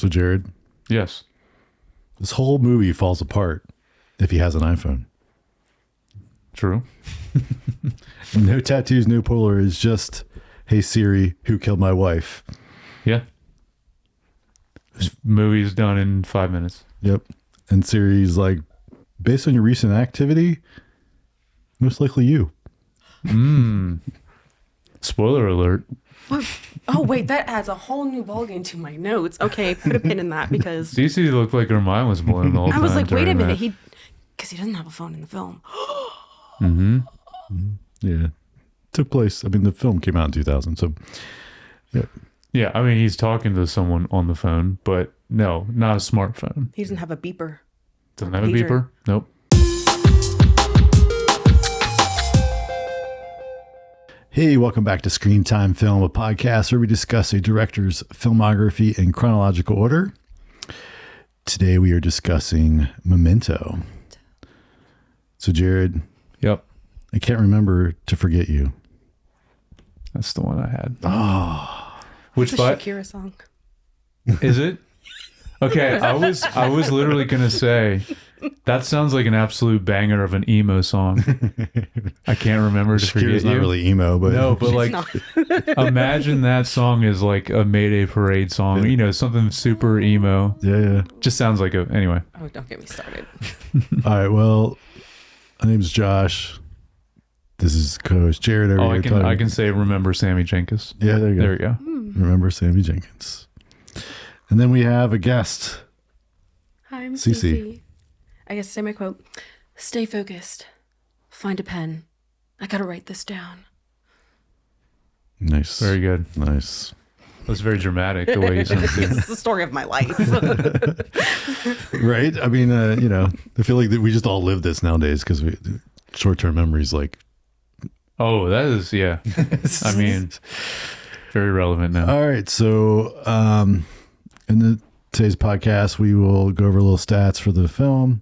So, Jared. Yes. This whole movie falls apart if he has an iPhone. True. No tattoos, no Polaroids, just, hey Siri, who killed my wife? Yeah. This movie's done in 5 minutes. Yep. And Siri's like, based on your recent activity, most likely you. Spoiler alert. Oh, wait, that adds a whole new ballgame to my notes. Okay, put a pin in that because Cece looked like her mind was blown the whole time. I was like, wait a during minute, that. because he doesn't have a phone in the film. Yeah. Took place. I mean, the film came out in 2000. So, yeah. Yeah, I mean, he's talking to someone on the phone, but no, not a smartphone. He doesn't have a beeper. Doesn't have a Pager. beeper? Nope. Hey, welcome back to Screen Time Film, a podcast where we discuss a director's filmography in chronological order. Today we are discussing Memento. So, Jared, Yep. I can't remember To Forget You. That's the one I had. Oh, Which It's a but Shakira song. is it? Okay, I was literally gonna say that sounds like an absolute banger of an emo song. I can't remember To Forget Shakira's not You. really emo, but No, but like not. imagine that song is like a Mayday Parade song. You know, something super emo. yeah. Just sounds like a anyway. Oh, don't get me started. All right, well, my name's Josh. This is co-host Jared. Over Oh, here I can say remember Sammy Jenkins. Yeah, there you go. There we go. Remember Sammy Jenkins. And then we have a guest. Hi, I'm Cece. Cece. I guess say my quote. Stay focused. Find a pen. I gotta write this down. Nice. Very good. Nice. That was very dramatic the way you said it. It's the story of my life. Right? I mean, I feel like that we just all live this nowadays because short-term memories like... Oh, that is, yeah. I mean, very relevant now. All right. So in today's podcast, we will go over little stats for the film,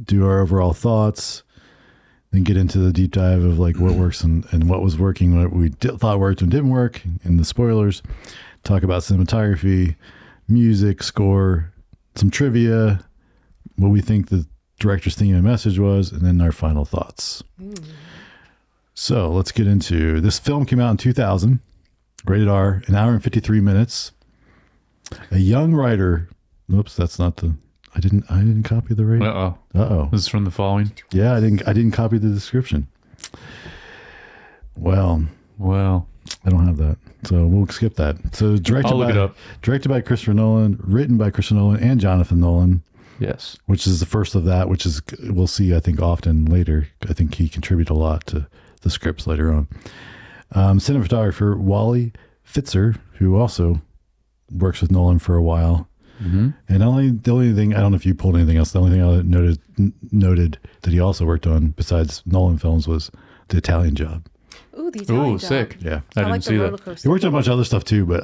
do our overall thoughts, then get into the deep dive of like what works and what was working, what we thought worked and didn't work, and the spoilers, talk about cinematography, music, score, some trivia, what we think the director's theme and message was, and then our final thoughts. So let's get into this. Film came out in 2000, rated R, an hour and 53 minutes. A young writer. Oops, that's not the. I didn't copy the rating. Uh-oh. This is from the following. Yeah, I didn't copy the description. Well, I don't have that, so we'll skip that. So I'll look it up. Directed by Christopher Nolan, written by Christopher Nolan and Jonathan Nolan. Yes. Which is the first of that, which is, we'll see, I think, often later. I think he contributed a lot to the scripts later on. Cinematographer Wally Fitzer, who also works with Nolan for a while. Mm-hmm. And the only thing, I don't know if you pulled anything else, the only thing I noted that he also worked on besides Nolan films was The Italian Job. Ooh, the Italian Job. Sick. Yeah. I didn't like see the roller that. coaster. He worked on a bunch of other stuff too, but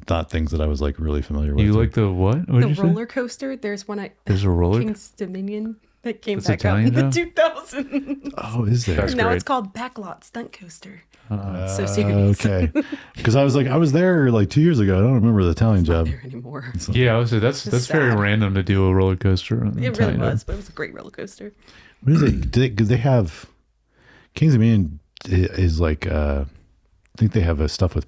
not things that I was like really familiar with. You like the what? What'd The you say? roller coaster. There's one at There's a roller. King's Dominion that came That's back out in Italian the Job? 2000s. Oh, is there? That's Now great. it's called Backlot Stunt Coaster. So serious. Okay. Because I was there like 2 years ago. I don't remember the Italian Not Job. there anymore. Yeah, I would say that's very sad. random to do a roller coaster. on the It really Italian was, Job. but it was a great roller coaster. What is it? Because they have Kings of Dominion is like I think they have stuff with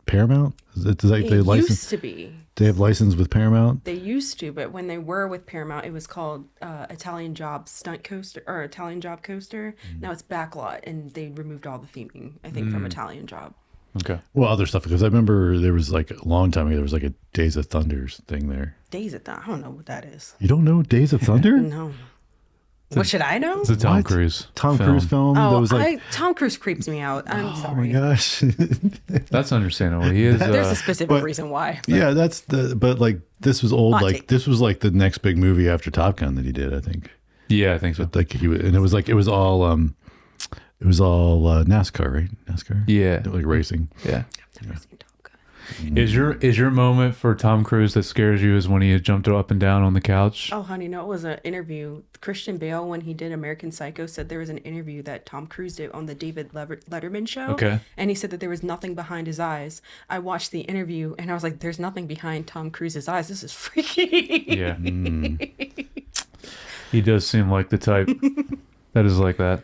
Paramount. Is it like they It license? used to be. They have license with Paramount. They used to, but when they were with Paramount, it was called Italian Job Stunt Coaster or Italian Job Coaster. Now it's Backlot, and they removed all the theming, I think, from Italian Job. Okay. Well, other stuff because I remember there was like a long time ago. There was like a Days of Thunders thing there. Days of Thunder. I don't know what that is. You don't know Days of Thunder? No. What should I know? It's a Tom What? Cruise. Tom Cruise film. That Oh, was like, Tom Cruise creeps me out. I'm oh my sorry. gosh. That's understandable. He is. There's a specific but- reason why. Yeah, but like this was old. Hot Like take. this was like the next big movie after Top Gun that he did. I think. yeah, I think so. Like and it was all NASCAR, right? NASCAR. Yeah. Like racing. Yeah. I've never seen Top Gun. Is your moment for Tom Cruise that scares you is when he jumped up and down on the couch? Oh, honey, no, it was an interview. Christian Bale, when he did American Psycho, said there was an interview that Tom Cruise did on the David Letterman show. Okay. And he said that there was nothing behind his eyes. I watched the interview and I was like, there's nothing behind Tom Cruise's eyes. This is freaky. Yeah. He does seem like the type that is like that.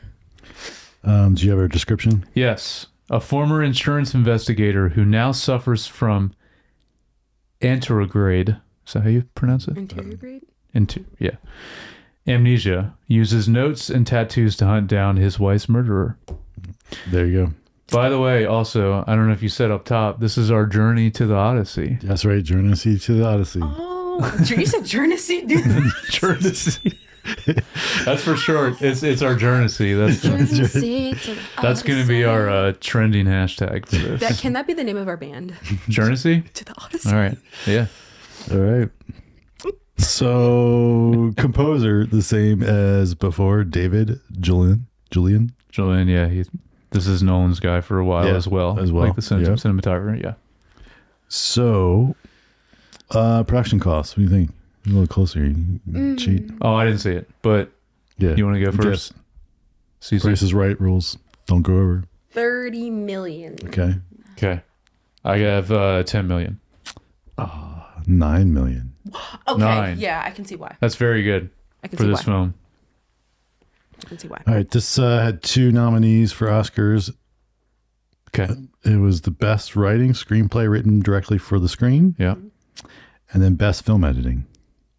Do you have a description? Yes. A former insurance investigator who now suffers from anterograde. Is that how you pronounce it? Interior grade? Yeah. Amnesia uses notes and tattoos to hunt down his wife's murderer. There you go. By the way, also, I don't know if you said up top, this is our journey to the Odyssey. That's right. Journey to the Odyssey. Oh, you said Journey, dude. Journey. That's for short. It's our journey. That's going to be our trending hashtag for this. Can that be the name of our band? Journey? To the Odyssey. All right. Yeah. All right. So composer, the same as before, David Julian. Julian, yeah. This is Nolan's guy for a while as well. Like the cinematographer, yeah. So, production costs, what do you think? A little closer. You cheat. Oh, I didn't see it, but Yeah. you want to go first? Price is Right rules. Don't go over. 30 million. Okay. Okay. I have 10 million. 9 million. Okay, 9. yeah, I can see why. That's very good I can for see this why. film. I can see why. All right. This had 2 nominees for Oscars. Okay. It was the best writing, screenplay written directly for the screen, Yeah. and then best film editing.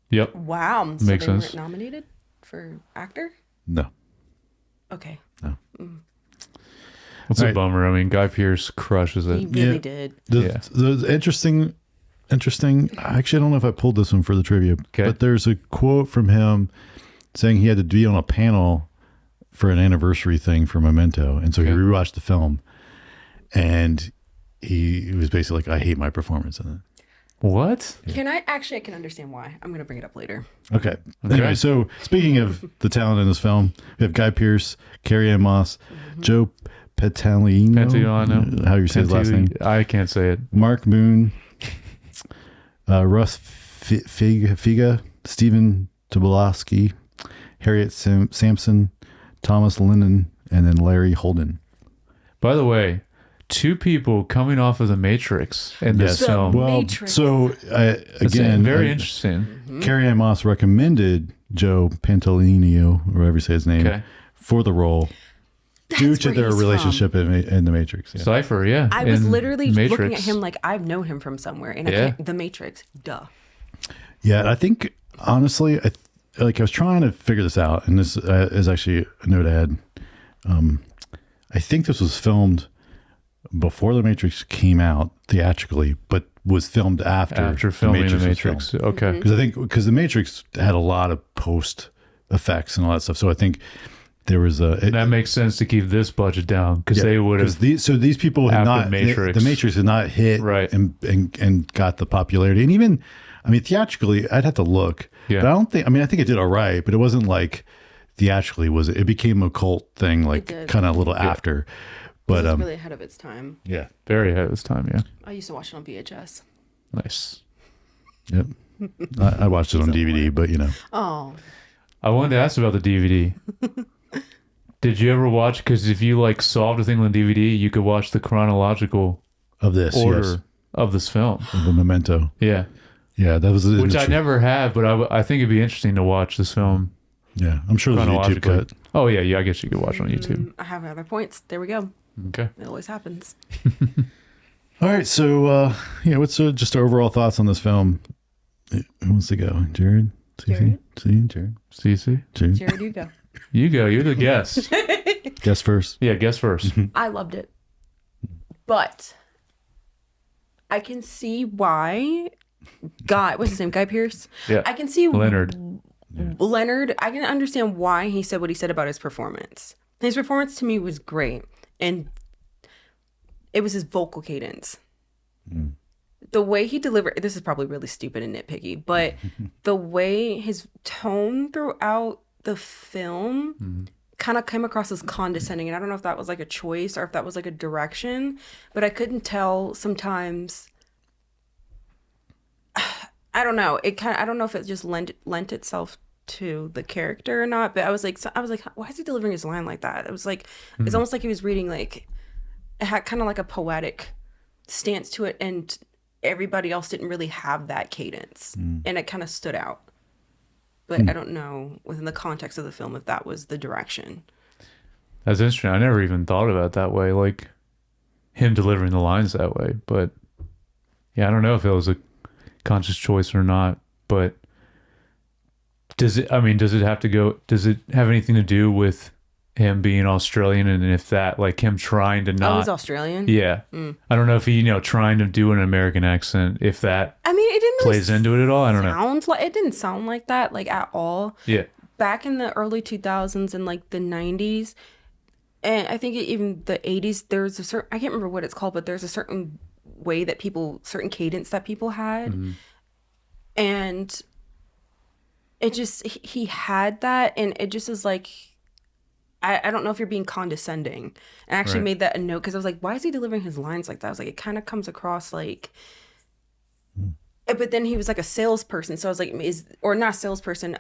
Yep. Wow. So Makes they sense. weren't nominated for actor? No. Okay. It's All a right. bummer. I mean, Guy Pearce crushes He it. really Yeah. did. The interesting. Actually, I don't know if I pulled this one for the trivia, but there's a quote from him saying he had to be on a panel for an anniversary thing for Memento, and so he rewatched the film, and he was basically like, "I hate my performance in it." What? I can understand why. I'm going to bring it up later. Okay. Anyway, so speaking of the talent in this film, we have Guy Pearce, Carrie-Anne Moss, Joe Pantoliano, how you say his last name? I can't say it. Mark Moon, Russ Figa, Stephen Tobolowsky, Harriet Sampson, Thomas Lennon, and then Larry Holden. By the way, 2 people coming off of The Matrix in this film. Well, Matrix. so That's again, very interesting. Carrie-Anne Moss recommended Joe Pantoliano, or whatever you say his name, for the role due to where their he's relationship in The Matrix. Yeah. Cypher, yeah. I was in literally Matrix. looking at him like I've known him from somewhere, and I can't. The Matrix, duh. Yeah, I think honestly, I was trying to figure this out, and this is actually a note I had. I think this was filmed before The Matrix came out theatrically, but was filmed after filming The was Matrix. filmed. Okay. Because The Matrix had a lot of post effects and all that stuff. So I think there was That makes sense to keep this budget down because they would have. These people had after not Matrix. the Matrix had not hit Right. and got the popularity, and even I mean theatrically I'd have to look, Yeah. but I think it did all right, but it wasn't like theatrically it became a cult thing like did. kind of a little after, but It was really ahead of its time. yeah, Very ahead of its time, yeah. I used to watch it on VHS. Nice. yep. I watched it on DVD, but Oh, I wanted to ask about the DVD. Did you ever watch? Because if you solved a thing on DVD, you could watch the chronological of this order of this film. of the Memento, Yeah, that was which I never have, but I think it'd be interesting to watch this film Yeah, I'm sure there's a YouTube chronologically. cut. Oh yeah, I guess you could watch it on YouTube. I have other points. There we go. Okay. It always happens. All right, so what's just our overall thoughts on this film? Who wants to go? Jared? Jared? Jared? Cece, Jared? Jared, you go. you go. You're the guest. Guess first. Yeah, guess first. I loved it. But I can see why what's his name? Guy Pearce? Yeah. I can see Leonard. Leonard, I can understand why he said what he said about his performance. His performance to me was great. And it was his vocal cadence. The way he delivered, this is probably really stupid and nitpicky, but the way his tone throughout the film kind of came across as condescending. And I don't know if that was like a choice or if that was like a direction, but I couldn't tell sometimes I don't know. I don't know if it just lent itself to the character or not, but I was like, why is he delivering his line like that? It was like, it's almost like he was reading, like, it had kind of like a poetic stance to it, and everybody else didn't really have that cadence, and it kind of stood out. But I don't know within the context of the film if that was the direction. That's interesting. I never even thought about it that way, like him delivering the lines that way. But yeah, I don't know if it was a conscious choice or not. But does it have anything to do with him being Australian, and if that, like, him trying to not... Oh, he's Australian? Yeah. I don't know if he, trying to do an American accent, if that it didn't really plays into it at all. I don't know. It didn't sound like that, like, at all. Yeah. Back in the early 2000s and, like, the 90s, and I think even the 80s, there was a certain... I can't remember what it's called, but there's a certain way that certain cadence that people had. And it just... He had that, and it just is like... I don't know if you're being condescending. And I actually made that a note because I was like, why is he delivering his lines like that? I was like, it kind of comes across like... But then he was like a salesperson. So I was like, not salesperson,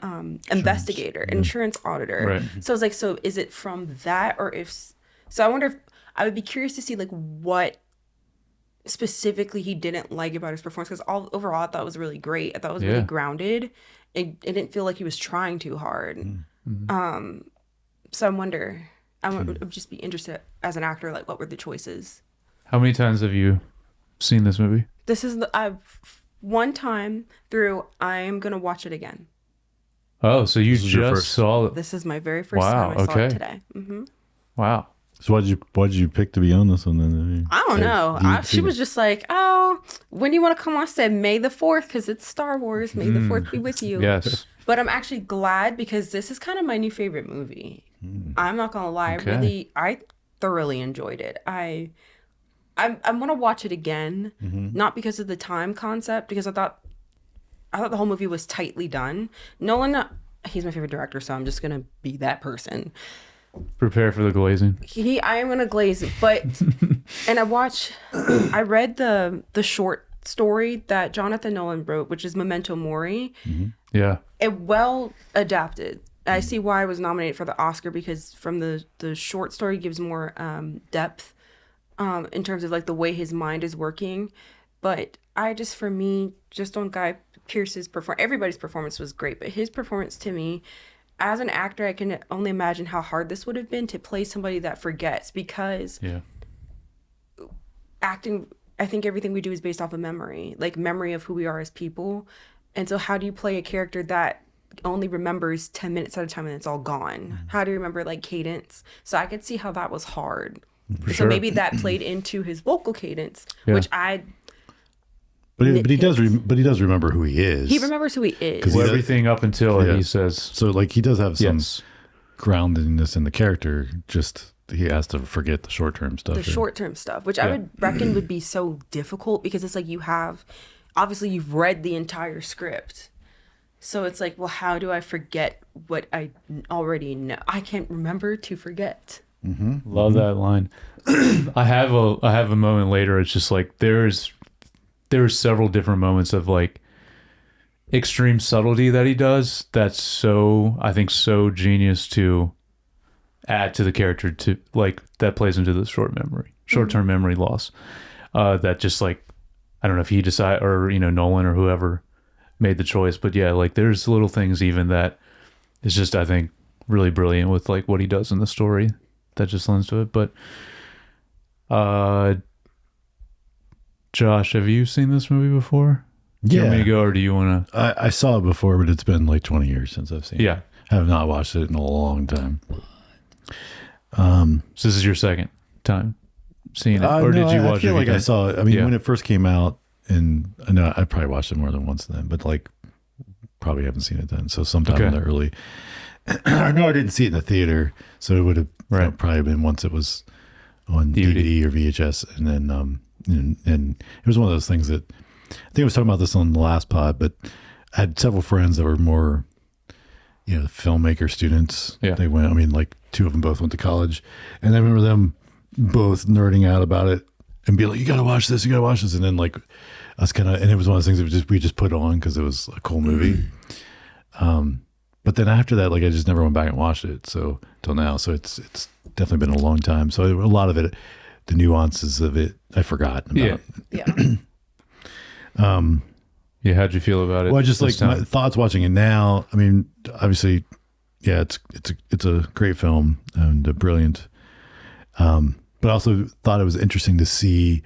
investigator, insurance auditor. Right. So I was like, so is it from that, or if... So I wonder if... I would be curious to see like what specifically he didn't like about his performance, because overall I thought it was really great. I thought it was really grounded. It didn't feel like he was trying too hard. So I would just be interested as an actor, like, what were the choices? How many times have you seen this movie? This is one time through. I am going to watch it again. Oh, so you just saw it. This is my very first time I saw it today. Wow. So why did you pick to be on this one then? I don't know. She was just like, oh, when do you want to come on? I said, May the 4th, because it's Star Wars. May the 4th be with you. Yes. But I'm actually glad, because this is kind of my new favorite movie. I'm not gonna lie, I thoroughly enjoyed it. I'm gonna watch it again, not because of the time concept, because I thought the whole movie was tightly done. Nolan, he's my favorite director, so I'm just gonna be that person. Prepare for the glazing. I am gonna glaze it, but and I read the short story that Jonathan Nolan wrote, which is Memento Mori. Yeah, it well adapted. I see why I was nominated for the Oscar, because from the short story gives more depth in terms of like the way his mind is working. But for me, just on Guy Pearce's performance, everybody's performance was great, but his performance, to me, as an actor, I can only imagine how hard this would have been to play somebody that forgets, because acting, I think everything we do is based off of memory of who we are as people. And so how do you play a character that only remembers 10 minutes at a time and it's all gone? How do you remember like cadence? So I could see how that was hard. So maybe that played into his vocal cadence, which But he does remember who he is. He remembers who he is. Well, everything up until he says. So like he does have some groundedness in the character. Just he has to forget the short term stuff. The short term stuff, which I would reckon would be so difficult, because it's like you've read the entire script. So it's like, well, how do I forget what I already know? I can't remember to forget. Love that line. I have a moment later. It's just like there's several different moments of like extreme subtlety that he does. That's I think so genius to add to the character, to like that plays into the short-term memory loss. That just like, I don't know if he decided, or Nolan or whoever made the choice, but yeah, like there's little things even that is just, I think, really brilliant with like what he does in the story that just lends to it. But Josh, have you seen this movie before? Do you want me to go, or do you want to? I saw it before, but it's been like 20 years since I've seen it. I have not watched it in a long time. So this is your second time seeing it, or did you watch it? I feel like I saw it. I mean, when it first came out, and I know I probably watched it more than once then, but like probably haven't seen it then. So sometime in the early, I know I didn't see it in the theater, so it would have probably been once it was on DVD or VHS, and then and it was one of those things that I think I was talking about this on the last pod, but I had several friends that were more, filmmaker students. Yeah. They went, I mean, like two of them both went to college, and I remember them both nerding out about it and be like, you got to watch this. And then like I was kind of, and it was one of those things that we just put on because it was a cool movie. But then after that, like I just never went back and watched it. So till now, so it's definitely been a long time. So a lot of it, the nuances of it, I forgot about. Yeah. Yeah, how'd you feel about it? Well, just like my thoughts watching it now. I mean, obviously, yeah, it's a great film and brilliant. But I also thought it was interesting to see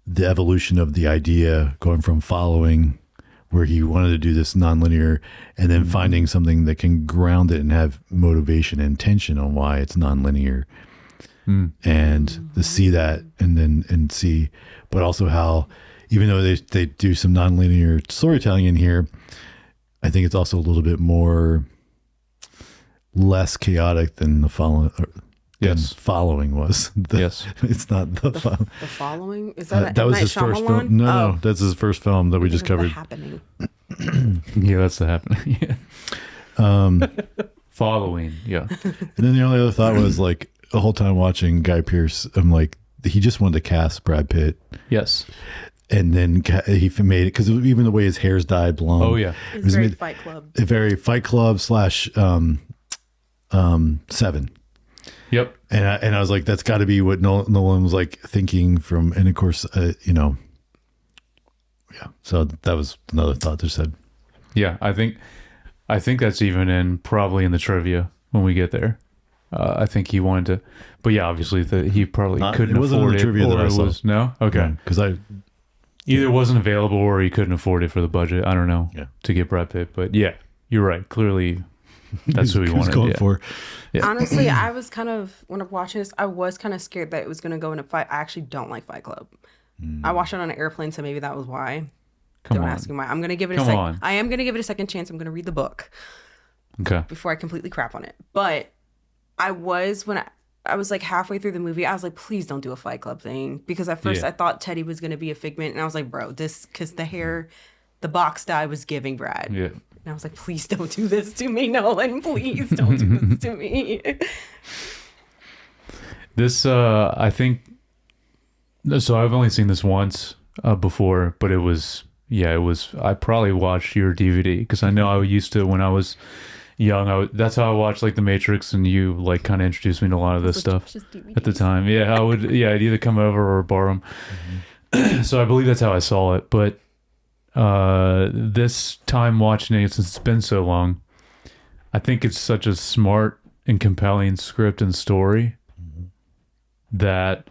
the evolution of the idea going from following, where he wanted to do this nonlinear, and then finding something that can ground it and have motivation and tension on why it's nonlinear, and to see that, and see, but also how, even though they do some nonlinear storytelling in here, I think it's also a little bit more less chaotic than the following. Following was. It's not the Following. Is that that was his first film? No, that's his first film that we just covered. The Happening. Yeah, that's The Happening. Yeah. Following. Yeah. And then the only other thought was like the whole time watching Guy Pearce, I'm like, he just wanted to cast Brad Pitt. Yes. And then he made it because even the way his hair's dyed blonde. Oh yeah, it was very Fight Club. A very Fight Club / Seven. Yep. And I was like, that's got to be what Nolan was like thinking from, and of course, yeah. So that was another thought they said. Yeah, I think that's even probably in the trivia when we get there. I think he wanted to, but yeah, obviously he probably couldn't afford it. Trivia that I saw. No, okay, because either wasn't available or he couldn't afford it for the budget. I don't know. Yeah. To get Brad Pitt, but yeah, you're right. Clearly, that's who he wanted. Going for. Yeah. Honestly, I was kind of, when I'm watching this, I was kind of scared that it was going to go in a fight. I actually don't like Fight Club. I watched it on an airplane, so maybe that was why. Don't ask me why. I'm going to give it I am going to give it a second chance. I'm going to read the book. Okay. Before I completely crap on it. But I was, when I was like halfway through the movie, I was like, please don't do a Fight Club thing. Because at first I thought Teddy was going to be a figment. And I was like, bro, because the hair, the box dye was giving Brad. Yeah. And I was like, please don't do this to me, Nolan. Please don't do this to me. This, I think, so I've only seen this once before, but it was, I probably watched your DVD because I know I used to, when I was young, that's how I watched like The Matrix, and you like kind of introduced me to a lot of this stuff at the time. Yeah, I'd either come over or borrow them. So I believe that's how I saw it, but this time watching it, since it's been so long, I think it's such a smart and compelling script and story that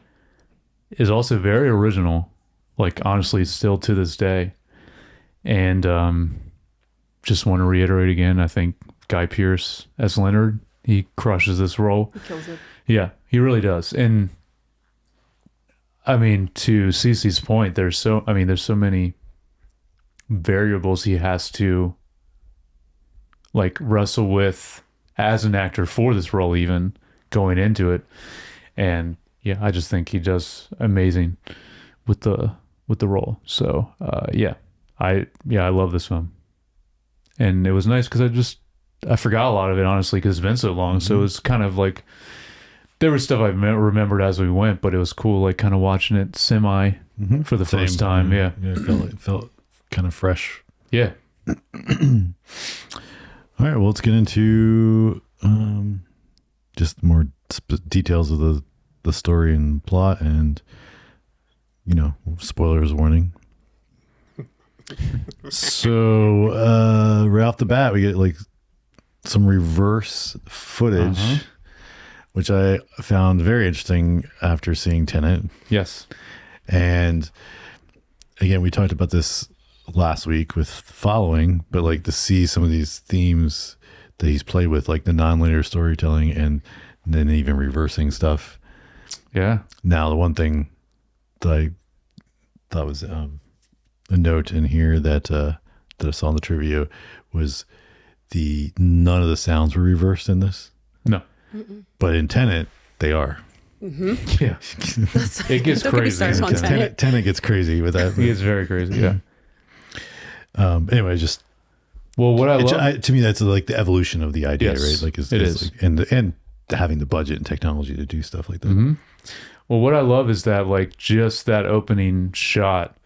is also very original, like honestly still to this day. And just want to reiterate again, I think Guy Pearce as Leonard, he crushes this role. He kills it. Yeah, he really does. And I mean, to Cece's point, there's so many variables he has to like wrestle with as an actor for this role, even going into it. And yeah, I just think he does amazing with the role. So I love this film, and it was nice because I forgot a lot of it, honestly, because it's been so long. So it's kind of like there was stuff I remembered as we went, but it was cool, like kind of watching it for the first time. Yeah, it felt kind of fresh. Yeah. All right, well, let's get into just more details of the story and plot, and spoilers warning. So right off the bat, we get like some reverse footage, which I found very interesting after seeing Tenet. Yes. And again, we talked about this last week with Following, but like to see some of these themes that he's played with, like the nonlinear storytelling and then even reversing stuff. Yeah. Now, the one thing that I thought was a note in here that I saw in the trivia was none of the sounds were reversed in this. No. But in Tenet, they are. Yeah. It gets crazy. Tenet gets crazy with that. It gets very crazy, yeah. Anyway, just what I love to me, that's like the evolution of the idea, right? Like it is, like, and having the budget and technology to do stuff like that. Well, what I love is that like just that opening shot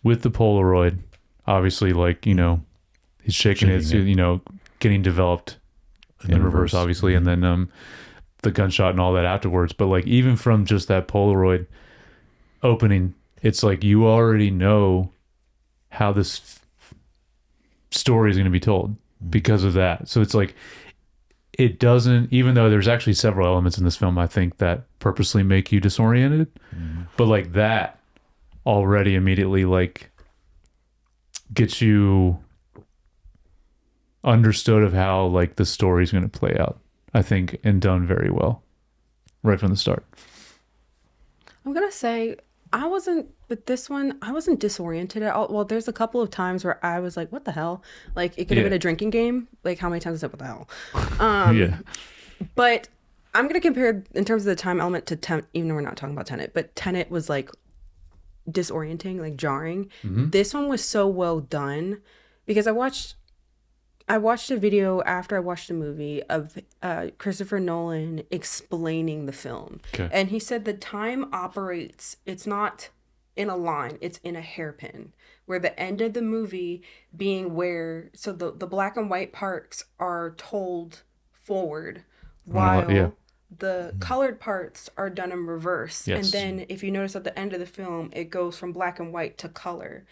with the Polaroid, obviously, like, you know, he's shaking it, you know, getting developed in reverse, obviously, and then the gunshot and all that afterwards. But like, even from just that Polaroid opening, it's like you already know how this story is going to be told because of that. So it's like, it doesn't, even though there's actually several elements in this film, I think, that purposely make you disoriented, but like that already immediately like gets you understood of how like the story's going to play out, I think, and done very well right from the start. I'm gonna say with this one, I wasn't disoriented at all. Well, there's a couple of times where I was like, what the hell? Like, it could have been a drinking game. Like, how many times is it, what the hell? Yeah. But I'm going to compare in terms of the time element to Tenet, even though we're not talking about Tenet, but Tenet was like disorienting, like jarring. This one was so well done because I watched a video after I watched the movie of Christopher Nolan explaining the film. Okay. And he said the time operates, it's not in a line, it's in a hairpin, where the end of the movie being where, so the black and white parts are told forward while the colored parts are done in reverse. Yes. And then if you notice at the end of the film, it goes from black and white to color.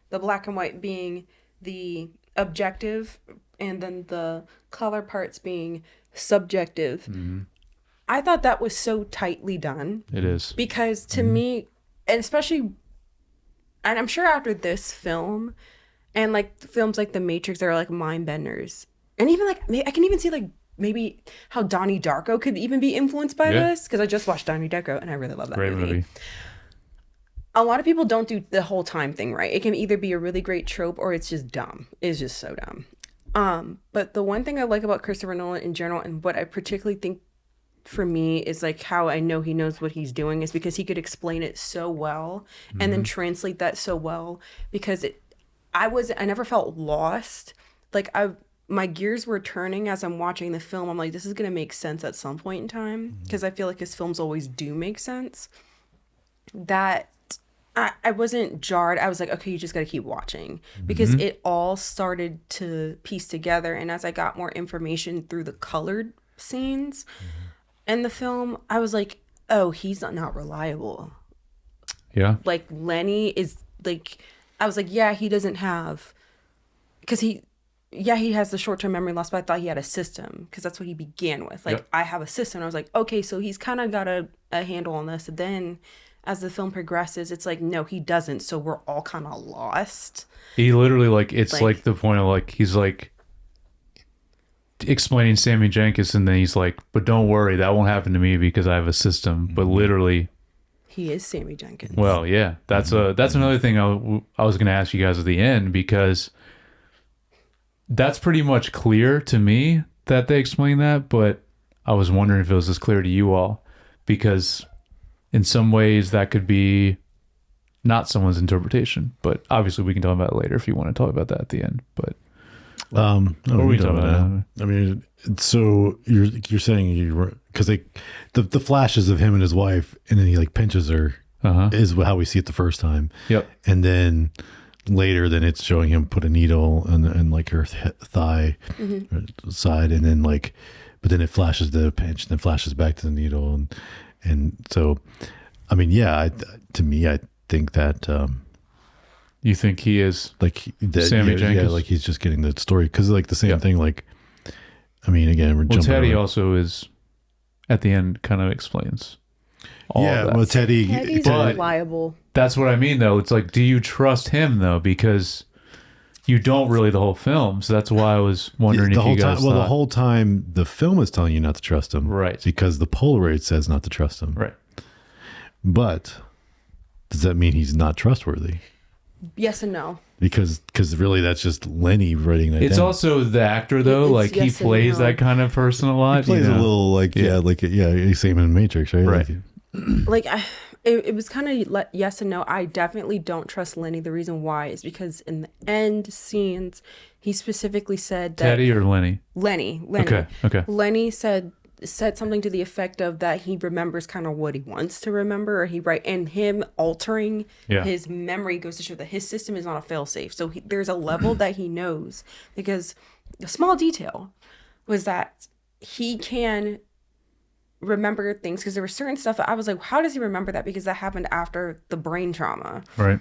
The black and white being the objective and then the color parts being subjective. I thought that was so tightly done. It is. Because to me, and especially, and I'm sure after this film and like films like The Matrix are like mind benders. And even like, I can even see like maybe how Donnie Darko could even be influenced by this, because I just watched Donnie Darko and I really love that movie. A lot of people don't do the whole time thing right. It can either be a really great trope or it's just dumb. It's just so dumb. But the one thing I like about Christopher Nolan in general, and what I particularly think for me is like how I know he knows what he's doing, is because he could explain it so well and then translate that so well, because I never felt lost. Like my gears were turning as I'm watching the film. I'm like, this is going to make sense at some point in time, because I feel like his films always do make sense. That I wasn't jarred. I was like, okay, you just got to keep watching, because it all started to piece together. And as I got more information through the colored scenes in the film, I was like, oh, he's not reliable. Yeah. Like Lenny is like, I was like, yeah, he doesn't have, because he has the short-term memory loss, but I thought he had a system, because that's what he began with. Like, I have a system. And I was like, okay, so he's kind of got a handle on this. And then as the film progresses, it's like, no, he doesn't. So we're all kind of lost. He literally, like, it's like the point of, like, he's like explaining Sammy Jenkins, and then he's like, but don't worry, that won't happen to me because I have a system. But literally, he is Sammy Jenkins. Well, yeah, that's another thing I was going to ask you guys at the end, because that's pretty much clear to me that they explain that, but I was wondering if it was as clear to you all, because in some ways that could be not someone's interpretation, but obviously we can talk about it later if you want to talk about that at the end. But what are we talking about? I mean, so you're saying because the flashes of him and his wife, and then he like pinches her, is how we see it the first time. Yep. And then later, then it's showing him put a needle in like her thigh side, and then like, but then it flashes the pinch, and then flashes back to the needle, and so, I mean, yeah, to me, I think that you think he is like Sammy Jenkins, yeah, like he's just getting the story, because like the same thing, like, I mean, again, we're jumping. Teddy also is at the end kind of explains. Well, Teddy's reliable. That's what I mean, though. It's like, do you trust him, though? Because you don't really the whole film. So that's why I was wondering if you guys thought. Well, the whole time the film is telling you not to trust him. Right. Because the Polaroid says not to trust him. Right. But does that mean he's not trustworthy? Yes and no. Because really that's just Lenny writing that down. It's also the actor, though. Like, he plays that kind of person a lot. He plays a little like, same in Matrix, right? Right. Like it was kind of yes and no. I definitely don't trust Lenny. The reason why is because in the end scenes, he specifically said that Teddy or Lenny? Lenny. Okay. Lenny said said something to the effect of that he remembers kind of what he wants to remember, or and him altering his memory goes to show that his system is not a failsafe. So there's a level that he knows, because the small detail was that he can remember things, because there was certain stuff that I was like, how does he remember that? Because that happened after the brain trauma. Right.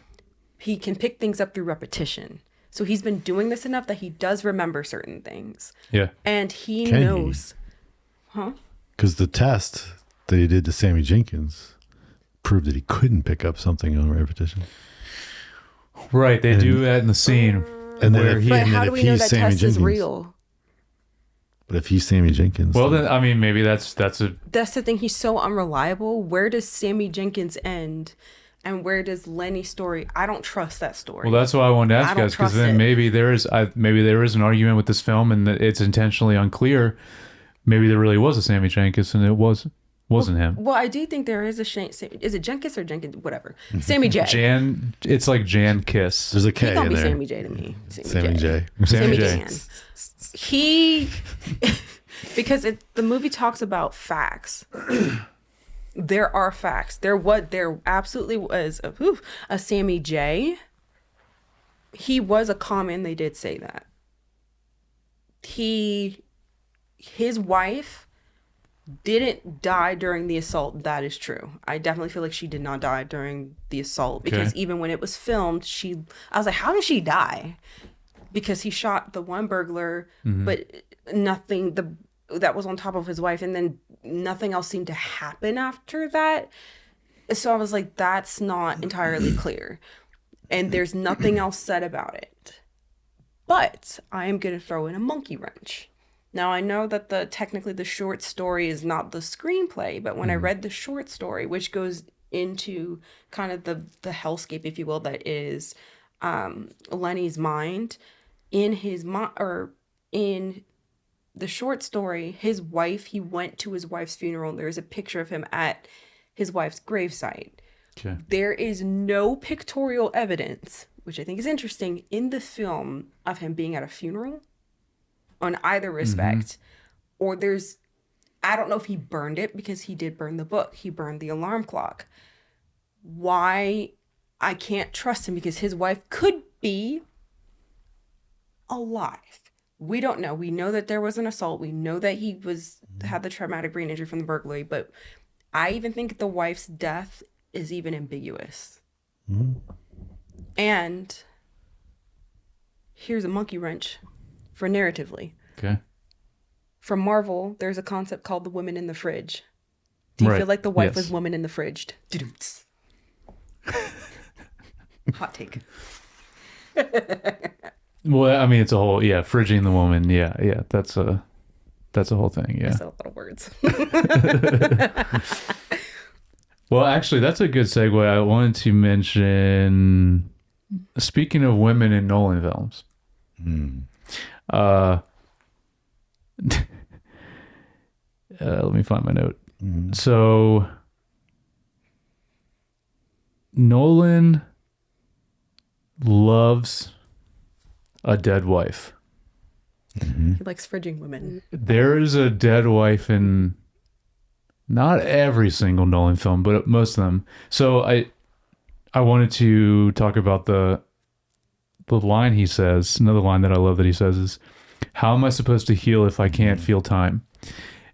He can pick things up through repetition. So he's been doing this enough that he does remember certain things. Yeah. And he knows. Huh? Because the test that he did to Sammy Jenkins proved that he couldn't pick up something on repetition. Right. They do that in the scene. And where then But how do we know that test is real? But if he's Sammy Jenkins, well, then I mean, maybe that's the thing. He's so unreliable. Where does Sammy Jenkins end, and where does Lenny's story? I don't trust that story. Well, that's why I wanted to ask you guys, because then maybe there is an argument with this film, and that it's intentionally unclear. Maybe there really was a Sammy Jenkins, and it wasn't him. Well, I do think there is a is it Jenkins or Jenkins? Whatever. Sammy J. It's like Jan Kiss. There's a K He can't in be there. Sammy J to me. Sammy J. Sammy J. Jan. He, because the movie talks about facts. There are facts. There absolutely was a Sammy J. He was a common. They did say that. His wife didn't die during the assault. That is true. I definitely feel like she did not die during the assault, because even when it was filmed, I was like, how did she die? Because he shot the one burglar, but nothing that was on top of his wife, and then nothing else seemed to happen after that. So I was like, that's not entirely clear. And there's nothing else said about it. But I am going to throw in a monkey wrench. Now, I know that technically the short story is not the screenplay, but when I read the short story, which goes into kind of the hellscape, if you will, that is Lenny's mind, in the short story, his wife, he went to his wife's funeral. There's a picture of him at his wife's gravesite. Okay. There is no pictorial evidence, which I think is interesting, in the film of him being at a funeral on either respect. Or I don't know if he burned it, because he did burn the book. He burned the alarm clock. Why? I can't trust him, because his wife could be alive. We don't know. We know that there was an assault. We know that he had the traumatic brain injury from the burglary, but I even think the wife's death is even ambiguous. And here's a monkey wrench for narratively. Okay. From Marvel, there's a concept called the woman in the fridge. Do you feel like the wife was woman in the fridge? Hot take. Well, I mean, it's a whole fridging the woman. Yeah, that's a whole thing. Yeah. That's a lot of words. Well, actually, that's a good segue. I wanted to mention, speaking of women in Nolan films, let me find my note. So, Nolan loves a dead wife. He likes fridging women. There is a dead wife in not every single Nolan film, but most of them. So I wanted to talk about the line he says. Another line that I love that he says is, "How am I supposed to heal if I can't feel time?"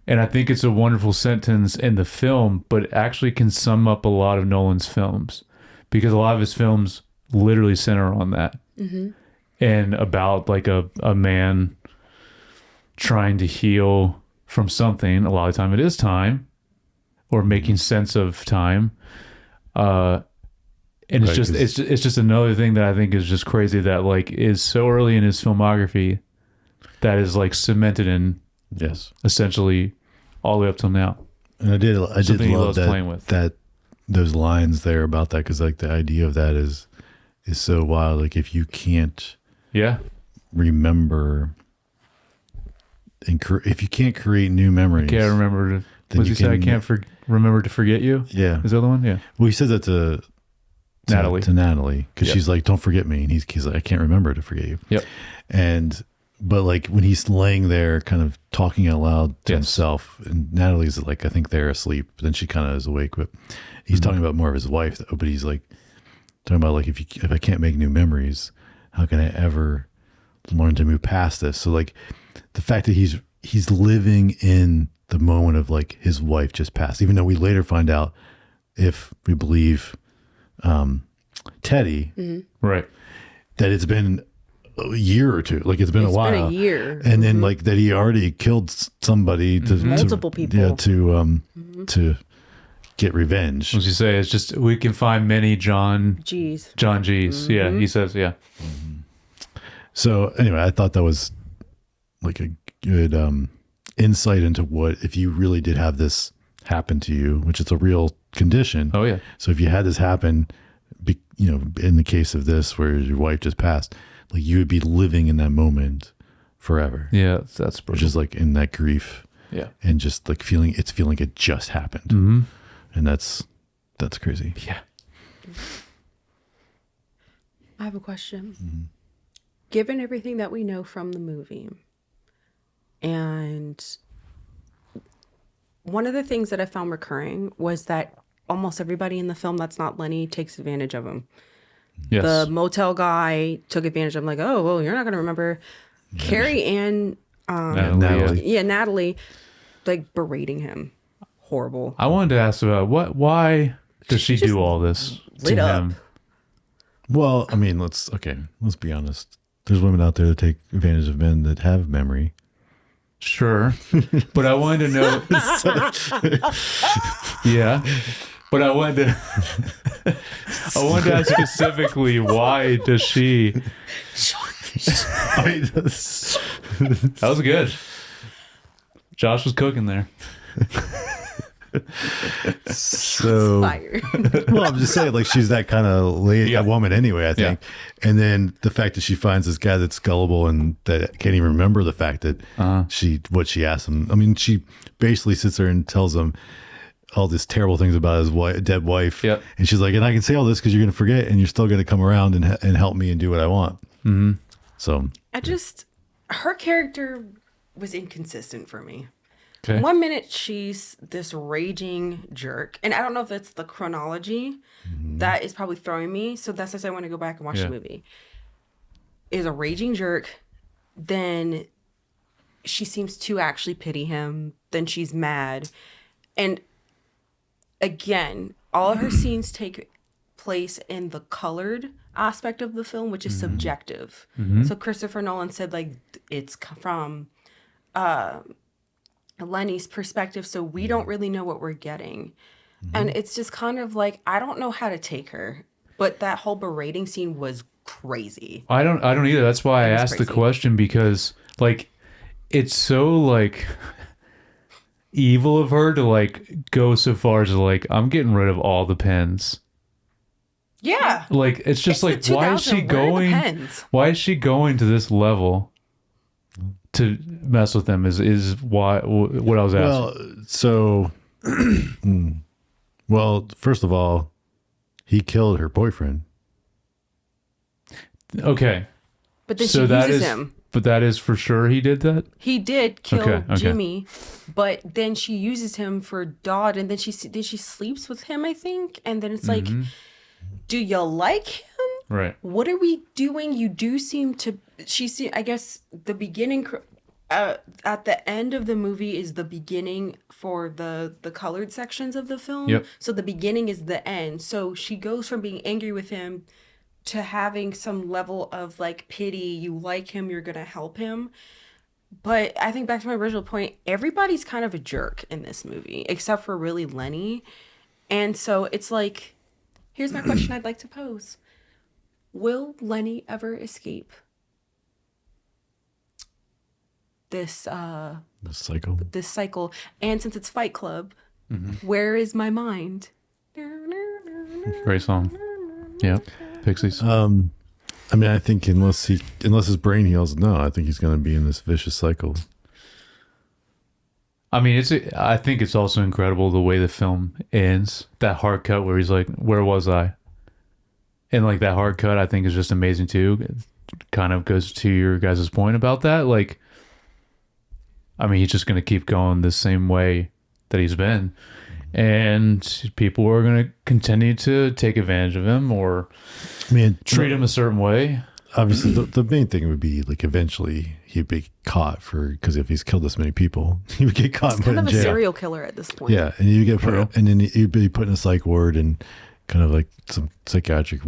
And I think it's a wonderful sentence in the film, but it actually can sum up a lot of Nolan's films, because a lot of his films literally center on that. And about like a man trying to heal from something. A lot of the time it is time, or making sense of time. And it's just another thing that I think is just crazy, that like is so early in his filmography that is like cemented in essentially all the way up till now. And I did love playing with that those lines there about that, because like the idea of that is so wild. Like if you can't remember, and if you can't create new memories, can't remember to, was he say I can't remember to forget you? Yeah. Is the other one? Yeah. Well, he said that to Natalie, because she's like, "Don't forget me," and he's like, "I can't remember to forget you." Yep. And but like when he's laying there kind of talking out loud to Yes. himself, and Natalie's like, I think they're asleep, but then she kind of is awake, but he's talking about more of his wife, but he's like talking about like, if I can't make new memories, how can I ever learn to move past this? So like the fact that he's living in the moment of like his wife just passed, even though we later find out, if we believe Teddy, Right. that it's been a year or two, like it's been a while. It's been a year. And then like that he already killed somebody to Multiple people. Yeah, to get revenge. As you say, it's just we can find many John Jeez. G's. Yeah, he says, yeah. So anyway, I thought that was like a good insight into what if you really did have this happen to you, which is a real condition. Oh yeah. So if you had this happen, in the case of this where your wife just passed, like you would be living in that moment forever. Yeah, that's Which brutal. is like in that grief. Yeah. And just like feeling it just happened. Mm-hmm. And that's crazy. Yeah. I have a question. Given everything that we know from the movie, and one of the things that I found recurring was that almost everybody in the film that's not Lenny takes advantage of him. Yes. The motel guy took advantage of him, like, oh, well, you're not going to remember. Carrie and Natalie. Natalie, like berating him. Horrible. I wanted to ask about why does she just do all this lit to up. him? Well, I mean, let's be honest. There's women out there that take advantage of men that have memory. Sure. But I wanted to know. Yeah. But I wanted to ask specifically, why does she? I mean, That was good. Josh was cooking there. so Fire. well, I'm just saying, like she's that kind of woman anyway, I think. And then the fact that she finds this guy that's gullible and that can't even remember the fact that what she asked him. I mean, she basically sits there and tells him all these terrible things about his dead wife. Yep. And she's like, and I can say all this because you're going to forget and you're still going to come around and help me and do what I want. Mm-hmm. So Her character was inconsistent for me. Okay. One minute she's this raging jerk, and I don't know if it's the chronology that is probably throwing me. So that's why I want to go back and watch the movie. Is a raging jerk, then she seems to actually pity him. Then she's mad, and again, all of her scenes take place in the colored aspect of the film, which is subjective. So Christopher Nolan said like it's from Lenny's perspective, so we don't really know what we're getting. And it's just kind of like, I don't know how to take her, but that whole berating scene was crazy. I don't either. That's why I asked the crazy. question, because like it's so like evil of her to like go so far as to like, I'm getting rid of all the pens. Yeah. Like it's just It's like the why is she 2000, where are the going pens? why is she going to this level to mess with them is why what I was asking. Well, first of all, he killed her boyfriend. Okay. But then So she that uses is him. but that is for sure he did that? He did kill Okay. Jimmy, but then she uses him for Dodd, and then she sleeps with him, I think. And then it's like, do you like him? Right. What are we doing? You do seem to. I guess the beginning. At the end of the movie is the beginning for the colored sections of the film. Yep. So the beginning is the end. So she goes from being angry with him to having some level of like pity. You like him, you're gonna help him. But I think back to my original point, everybody's kind of a jerk in this movie, except for really Lenny. And so it's like, here's my question I'd like to pose. Will Lenny ever escape this cycle? And since it's Fight Club, where is my mind? Great song. Yeah. Pixies. I mean, I think unless his brain heals, no, I think he's going to be in this vicious cycle. I mean, I think it's also incredible the way the film ends. That hard cut where he's like, "Where was I?" And like that hard cut, I think is just amazing too. kind of goes to your guys' point about that. Like, I mean, he's just going to keep going the same way that he's been. And people are going to continue to take advantage of him or treat him a certain way. Obviously, the main thing would be like eventually he'd be caught because if he's killed this many people, he would get caught and put in jail. Kind of a serial killer at this point. Yeah, and you get put, and then he'd be put in a psych ward and kind of like some psychiatric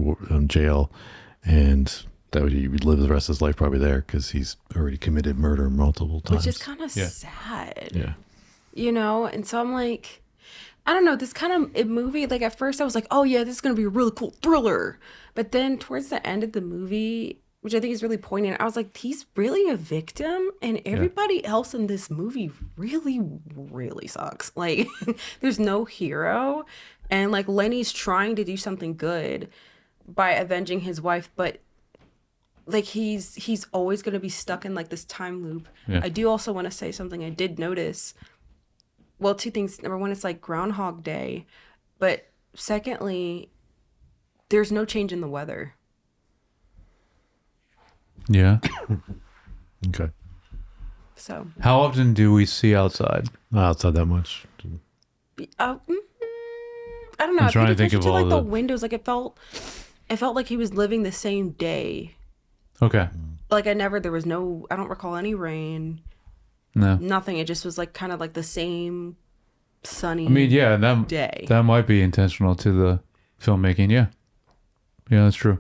jail, and that he would live the rest of his life probably there because he's already committed murder multiple times. Which is kind of sad. Yeah, you know. And so I'm like, I don't know, this kind of movie, like at first I was like, oh yeah, this is going to be a really cool thriller. But then towards the end of the movie, which I think is really poignant, I was like, he's really a victim and everybody else in this movie really, really sucks. Like there's no hero. And like Lenny's trying to do something good by avenging his wife, but like he's always going to be stuck in like this time loop. I do also want to say something I did notice. Well, two things. Number one, it's like Groundhog Day. But secondly, there's no change in the weather. Yeah. Okay. So. How often do we see outside? Not outside that much. I don't know. I'm trying to think of to, all like, the windows. Like it felt like he was living the same day. Okay. Like I don't recall any rain. No. Nothing. It just was like kind of like the same sunny day. That might be intentional to the filmmaking. Yeah. Yeah, that's true.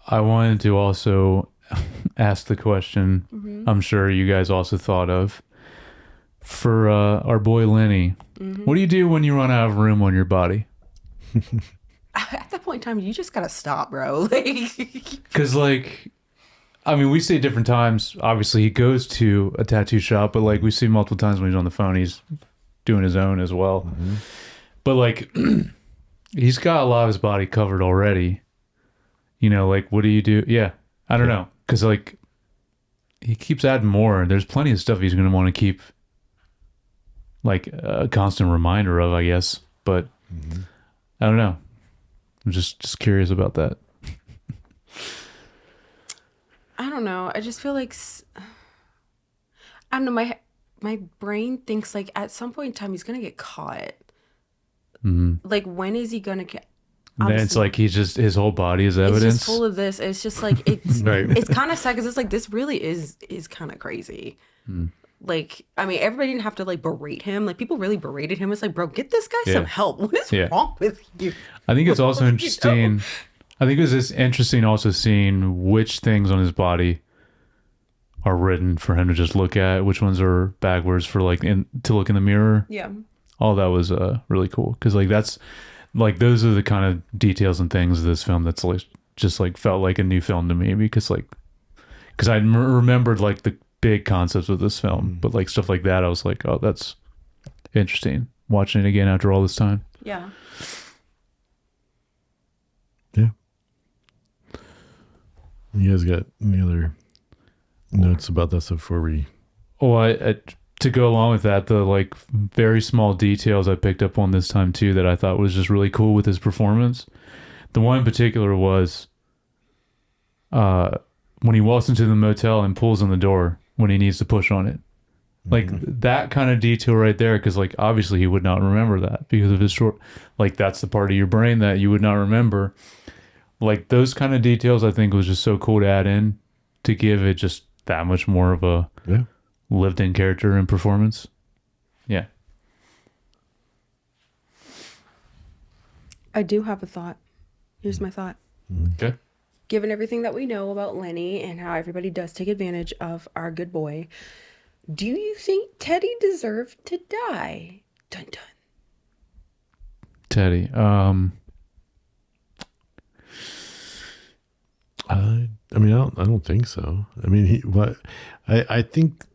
I wanted to also ask the question I'm sure you guys also thought of for our boy Lenny. What do you do when you run out of room on your body? At that point in time, you just gotta stop, bro. Because like, I mean, we see at different times. Obviously, he goes to a tattoo shop, but like we see multiple times when he's on the phone, he's doing his own as well. But like, he's got a lot of his body covered already. You know, like, what do you do? Yeah, I don't know, because like, he keeps adding more. There's plenty of stuff he's going to want to keep, like, a constant reminder of, I guess. But I don't know. I'm just curious about that. I don't know. I just feel like I don't know. My brain thinks like at some point in time he's gonna get caught. Like when is he gonna get? And then it's like his whole body is evidence. It's just full of this. It's just like it's it's kind of sad because it's like this really is kind of crazy. Like I mean, everybody didn't have to like berate him. Like people really berated him. It's like, bro, get this guy some help. What is wrong with you? I think it's also interesting. I think it's just interesting also seeing which things on his body are written for him to just look at, which ones are backwards for like to look in the mirror. Yeah. All that was really cool because like that's like those are the kind of details and things of this film that's like just like felt like a new film to me because I remembered like the big concepts of this film, but like stuff like that I was like, oh, that's interesting watching it again after all this time. Yeah. Yeah. You guys got any other notes about this before we? Oh, I to go along with that, the like very small details I picked up on this time too that I thought was just really cool with his performance. The one in particular was when he walks into the motel and pulls on the door when he needs to push on it. Like that kind of detail right there, because like obviously he would not remember that because of his short. Like that's the part of your brain that you would not remember. Like those kind of details, I think was just so cool to add in to give it just that much more of a lived-in character and performance. Yeah. I do have a thought. Here's my thought. Okay. Given everything that we know about Lenny and how everybody does take advantage of our good boy, do you think Teddy deserved to die? Dun dun. Teddy. I mean, I don't think so. I mean, I think.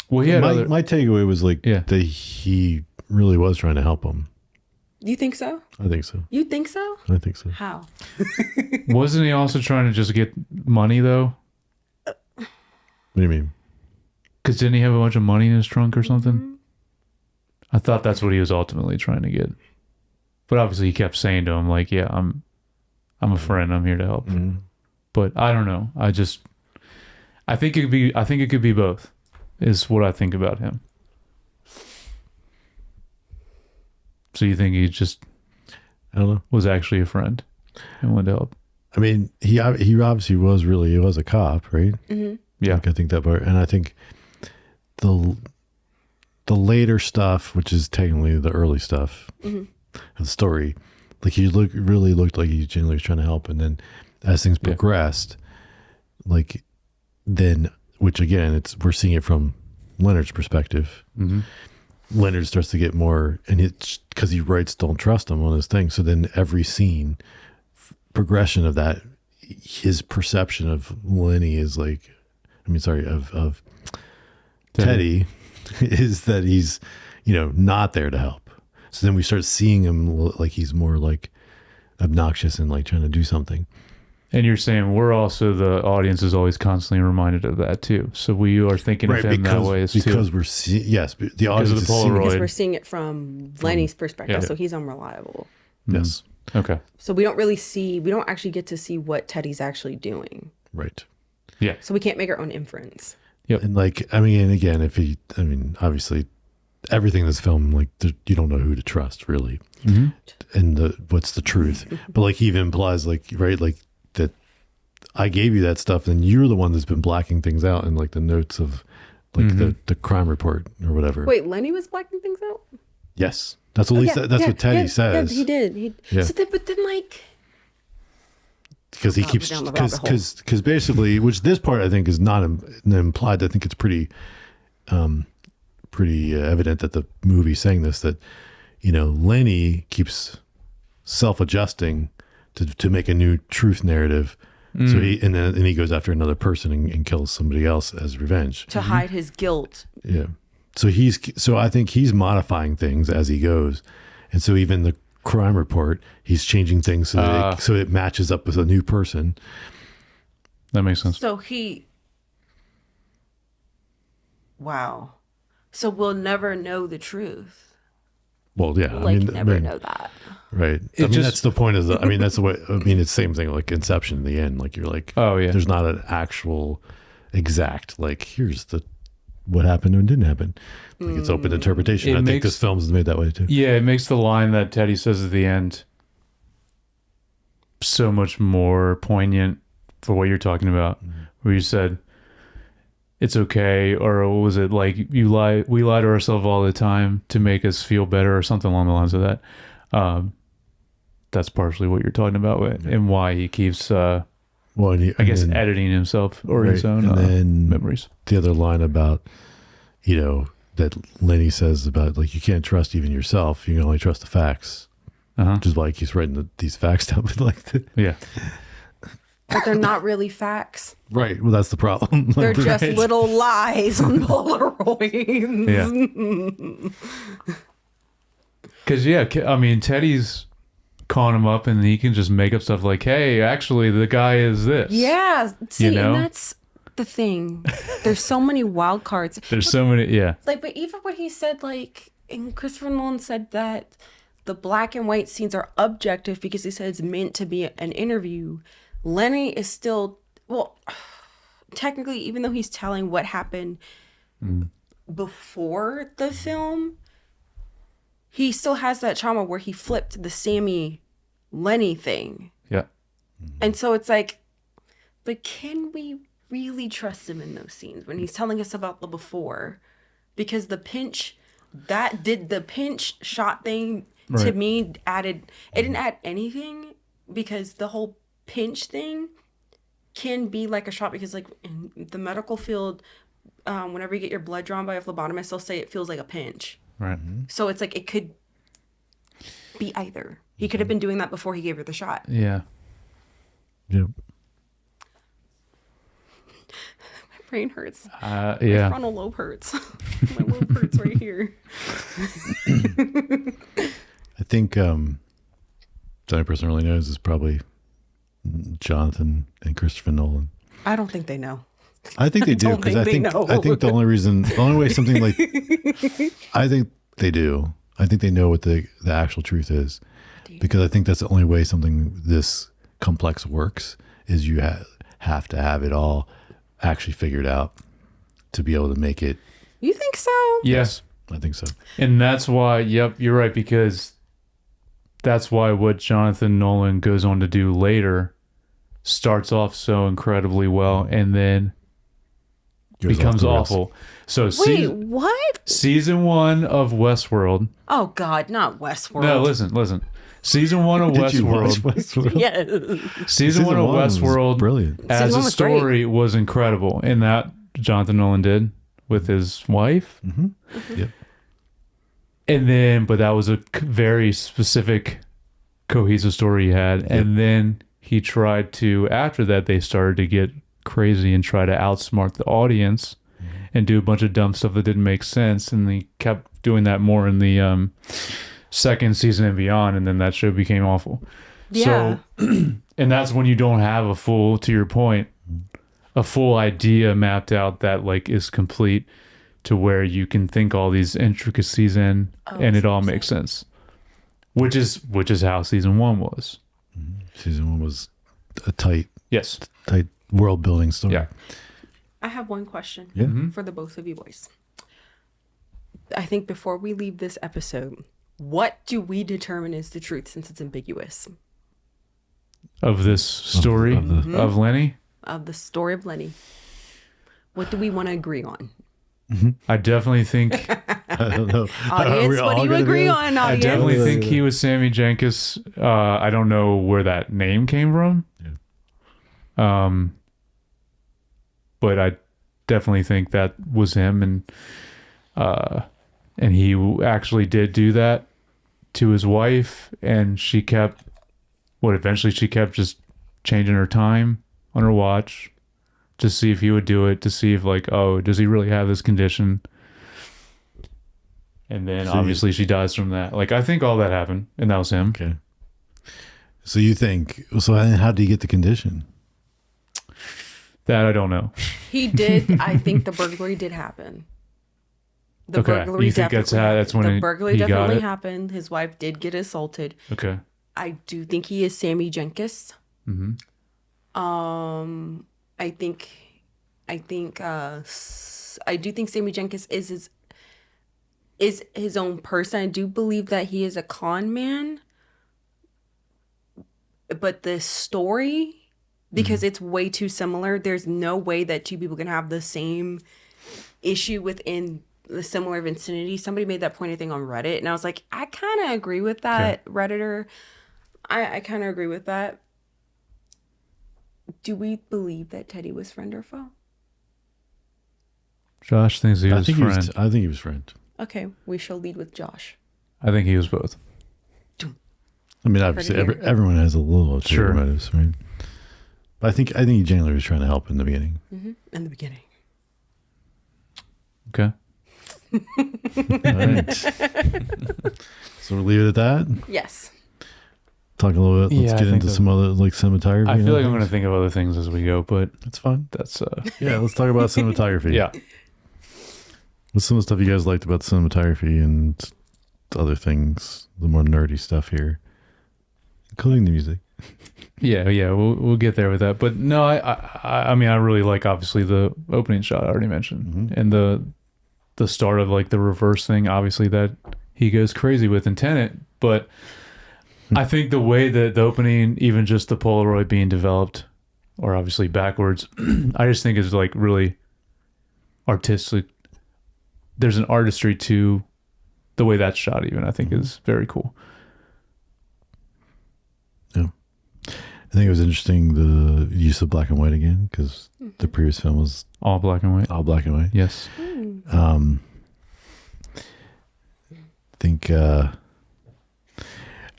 Well, he had my takeaway was like that he really was trying to help him. You think so? I think so. You think so? I think so. How? Wasn't he also trying to just get money though? What do you mean? Because didn't he have a bunch of money in his trunk or something? I thought that's what he was ultimately trying to get. But obviously he kept saying to him like, yeah, I'm a friend. I'm here to help. But I don't know. I think it could be both. Is what I think about him. So you think he just, I don't know, was actually a friend and wanted to help? I mean, he obviously was a cop, right? Yeah, Like, I think that part, and I think the later stuff, which is technically the early stuff of the story, like he really looked like he genuinely was trying to help, and then as things progressed, like then, which again, we're seeing it from Leonard's perspective. Leonard starts to get more, and it's because he writes "Don't trust him" on his thing. So then every scene progression of that, his perception of Lenny is like, of Teddy is that he's, not there to help. So then we start seeing him like he's more like obnoxious and like trying to do something. And you're saying the audience is always constantly reminded of that too. So we are thinking of him that way too. Because we're seeing, the audience of the is seeing Polaroid. Because we're seeing it from Lenny's perspective, Yeah. so he's unreliable. Yes. Okay. So we don't actually get to see what Teddy's actually doing. Right. Yeah. So we can't make our own inference. And like, and again, obviously everything in this film, like you don't know who to trust really. And what's the truth. But like he even implies like, right, like that I gave you that stuff and you're the one that's been blacking things out in like the notes of like the crime report or whatever. Wait, Lenny was blacking things out? Yes. That's what what Teddy says. Yeah, he did. So but then like, because he keeps, because basically, which this part I think is not implied. I think it's pretty evident that the movie's saying this, that Lenny keeps self-adjusting to make a new truth narrative. So he goes after another person and kills somebody else as revenge to hide his guilt. Yeah. So I think he's modifying things as he goes, and so even the crime report, he's changing things so it matches up with a new person. That makes sense. So wow. So we'll never know the truth. Well, yeah. Never know that. Right. That's the point of that's the way, it's the same thing like Inception in the end. Like you're like, oh yeah, there's not an actual exact, like here's what happened and didn't happen. Like it's open interpretation. I think this film's made that way too. Yeah, it makes the line that Teddy says at the end so much more poignant for what you're talking about. Where you said, it's okay, or what was it, like we lie to ourselves all the time to make us feel better, or something along the lines of that. That's partially what you're talking about and why he keeps editing himself or his own memories. The other line about that Lenny says about like you can't trust even yourself, you can only trust the facts. Which is why he keeps writing these facts down. Yeah. But they're not really facts. Right. Well, that's the problem. They're just little lies on Polaroids. Yeah. Because, Teddy's calling him up and he can just make up stuff like, hey, actually, the guy is this. Yeah. See, and that's the thing. There's so many wild cards. There's so many, yeah. Like, but even what he said, like, and Christopher Nolan said that the black and white scenes are objective because he said it's meant to be an interview. Lenny is still, technically, even though he's telling what happened before the film, he still has that trauma where he flipped the Sammy Lenny thing. Yeah. And so it's like, but can we really trust him in those scenes when he's telling us about the before? Because the pinch shot thing to me didn't add anything, because the whole pinch thing can be like a shot, because like in the medical field, whenever you get your blood drawn by a phlebotomist, they'll say it feels like a pinch. Right. So it's like it could be either. He could have been doing that before he gave her the shot. Yeah. Yep. My brain hurts. Yeah. My frontal lobe hurts. My lobe hurts right here. I think the only person who really knows is probably Jonathan and Christopher Nolan. I don't think they know. I think they do, because I think the only way something like I think they do. I think they know what the actual truth is, because I think that's the only way something this complex works is you have to have it all actually figured out to be able to make it. You think so? Yes. I think so. And that's why, yep, you're right, because that's why what Jonathan Nolan goes on to do later starts off so incredibly well and then Goes becomes off the rails. awful. So Wait, what? season 1 of Westworld. Oh God, not Westworld. No, listen. Season 1 of Did you watch Westworld. Yes. Season 1 of was Westworld brilliant. as Season a 1 was story was incredible. And that Jonathan Nolan did with his wife. Yep. And then, but that was a very specific, cohesive story he had. And then he tried to, after that, they started to get crazy and try to outsmart the audience and do a bunch of dumb stuff that didn't make sense. And he kept doing that more in the second season and beyond. And then that show became awful. Yeah. So, and that's when you don't have a full, to your point, a full idea mapped out that like is complete to where you can think all these intricacies in and it all makes sense. Which is how season 1 was. Season 1 was a tight world building story. Yeah. I have one question Yeah. for the both of you boys. I think before we leave this episode, what do we determine is the truth since it's ambiguous? Of this story of Lenny. Of the story of Lenny. What do we want to agree on? I definitely think I don't know. Audience, what do you agree on, I audience? definitely think he was Sammy Jenkins. I don't know where that name came from. Yeah. But I definitely think that was him, and he actually did do that to his wife, and she kept eventually she kept just changing her time on her watch to see if he would do it, to see if like, oh, does he really have this condition? And then obviously she dies from that. Like, I think all that happened, and that was him. Okay. So you think, so how did he get the condition? That I don't know. He did. I think the burglary did happen. The Okay. burglary You think definitely that's when the burglary he got definitely it? happened. His wife did get assaulted. Okay. I do think he is Sammy Jenkins. Mm-hmm. I do think Sammy Jenkins is his own person. I do believe that he is a con man. But the story, because it's way too similar, there's no way that two people can have the same issue within the similar vicinity. Somebody made that point, I think, on Reddit, and I was like, I kind of agree with that, Redditor. I kind of agree with that. Do we believe that Teddy was friend or foe? Josh thinks he I was think friend. I think he was friend. Okay, we shall lead with Josh. I think he was both. I mean, obviously, everyone has a little ulterior motives, right? But I think he genuinely was trying to help in the beginning. Mm-hmm. In the beginning. Okay. All right. So we'll leave it at that. Yes. Talk a little bit. Let's Yeah, get I into think some other like cinematography. I feel like I'm going to things. think of other things as we go, but That's fine. that's Yeah, let's talk about cinematography. yeah. What's some of the stuff you guys liked about cinematography and other things, the more nerdy stuff here, including the music? Yeah, we'll get there with that. But no, I mean, I really like obviously the opening shot I already mentioned, and the start of like the reverse thing, obviously that he goes crazy with in Tenet. But I think the way that the opening, even just the Polaroid being developed, or obviously backwards, I just think is like really artistic. There's an artistry to the way that's shot. Even I think is very cool. Yeah. I think it was interesting the use of black and white again, because the previous film was All black and white. all black and white. Yes. I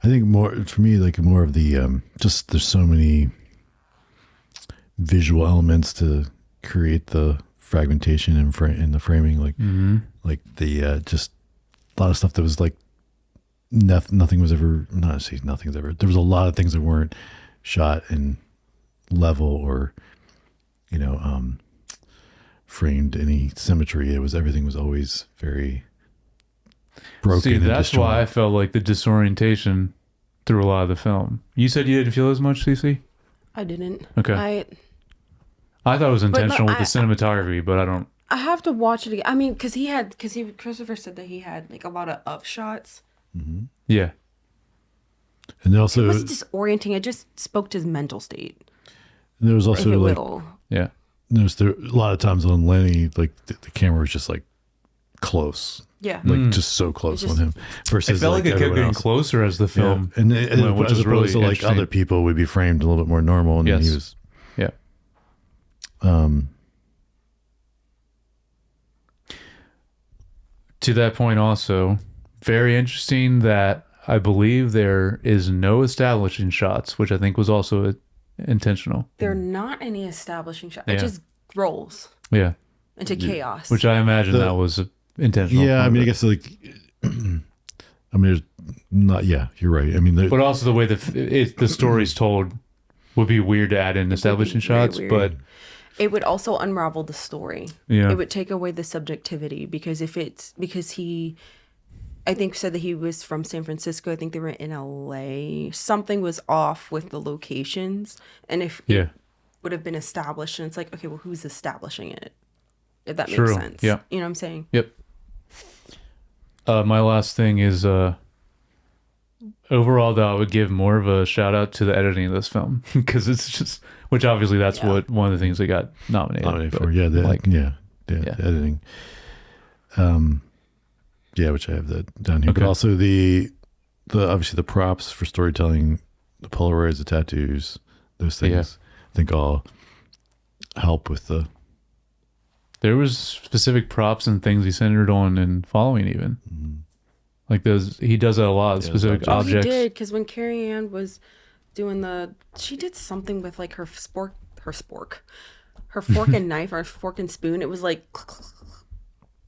think more for me, like more of the just there's so many visual elements to create the fragmentation in the framing, like the just a lot of stuff that was like nothing was ever, not to say nothing's ever, there was a lot of things that weren't shot in level or framed any symmetry. Everything was always very broken. See, and that's why I disjointed. felt like the disorientation through a lot of the film. You said you didn't feel as much, CC? I didn't. Okay. I thought it was intentional with the cinematography, but I don't. I have to watch it again. I mean, because Christopher said that he had like a lot of up shots. Mm-hmm. Yeah. And also, it was disorienting. It just spoke to his mental state. And there was also like, yeah. There's a lot of times on Lenny, like the camera was just like close. Yeah. Like just so close on him. Versus it felt like it kept getting closer as the film. Yeah. And which as is really opposed to like other people would be framed a little bit more normal. And then he was. Yeah. To that point also, very interesting that I believe there is no establishing shots, which I think was also intentional. There are not any establishing shots. It just rolls. Yeah. Into chaos. Which I imagine that was intentional. Yeah, I mean, I guess like, I mean, there's not, yeah, you're right. I mean, but also the way the story's told would be weird to add in establishing shots, but it would also unravel the story. Yeah. It would take away the subjectivity because he, I think, said that he was from San Francisco. I think they were in LA. Something was off with the locations. And if it would have been established, and it's like, okay, well, who's establishing it? If that makes sense. Yeah. You know what I'm saying? Yep. My last thing is, overall, though, I would give more of a shout out to the editing of this film because it's just, which obviously that's what one of the things they got nominated for. Yeah, the editing. Yeah, which I have that down here. Okay. But also the obviously the props for storytelling, the Polaroids, the tattoos, those things, I think all help with the. There was specific props and things he centered on in following even. Mm-hmm. Like he does that a lot, specific objects. He did, because when Carrie Ann was doing she did something with like her fork and knife, or fork and spoon. It was like,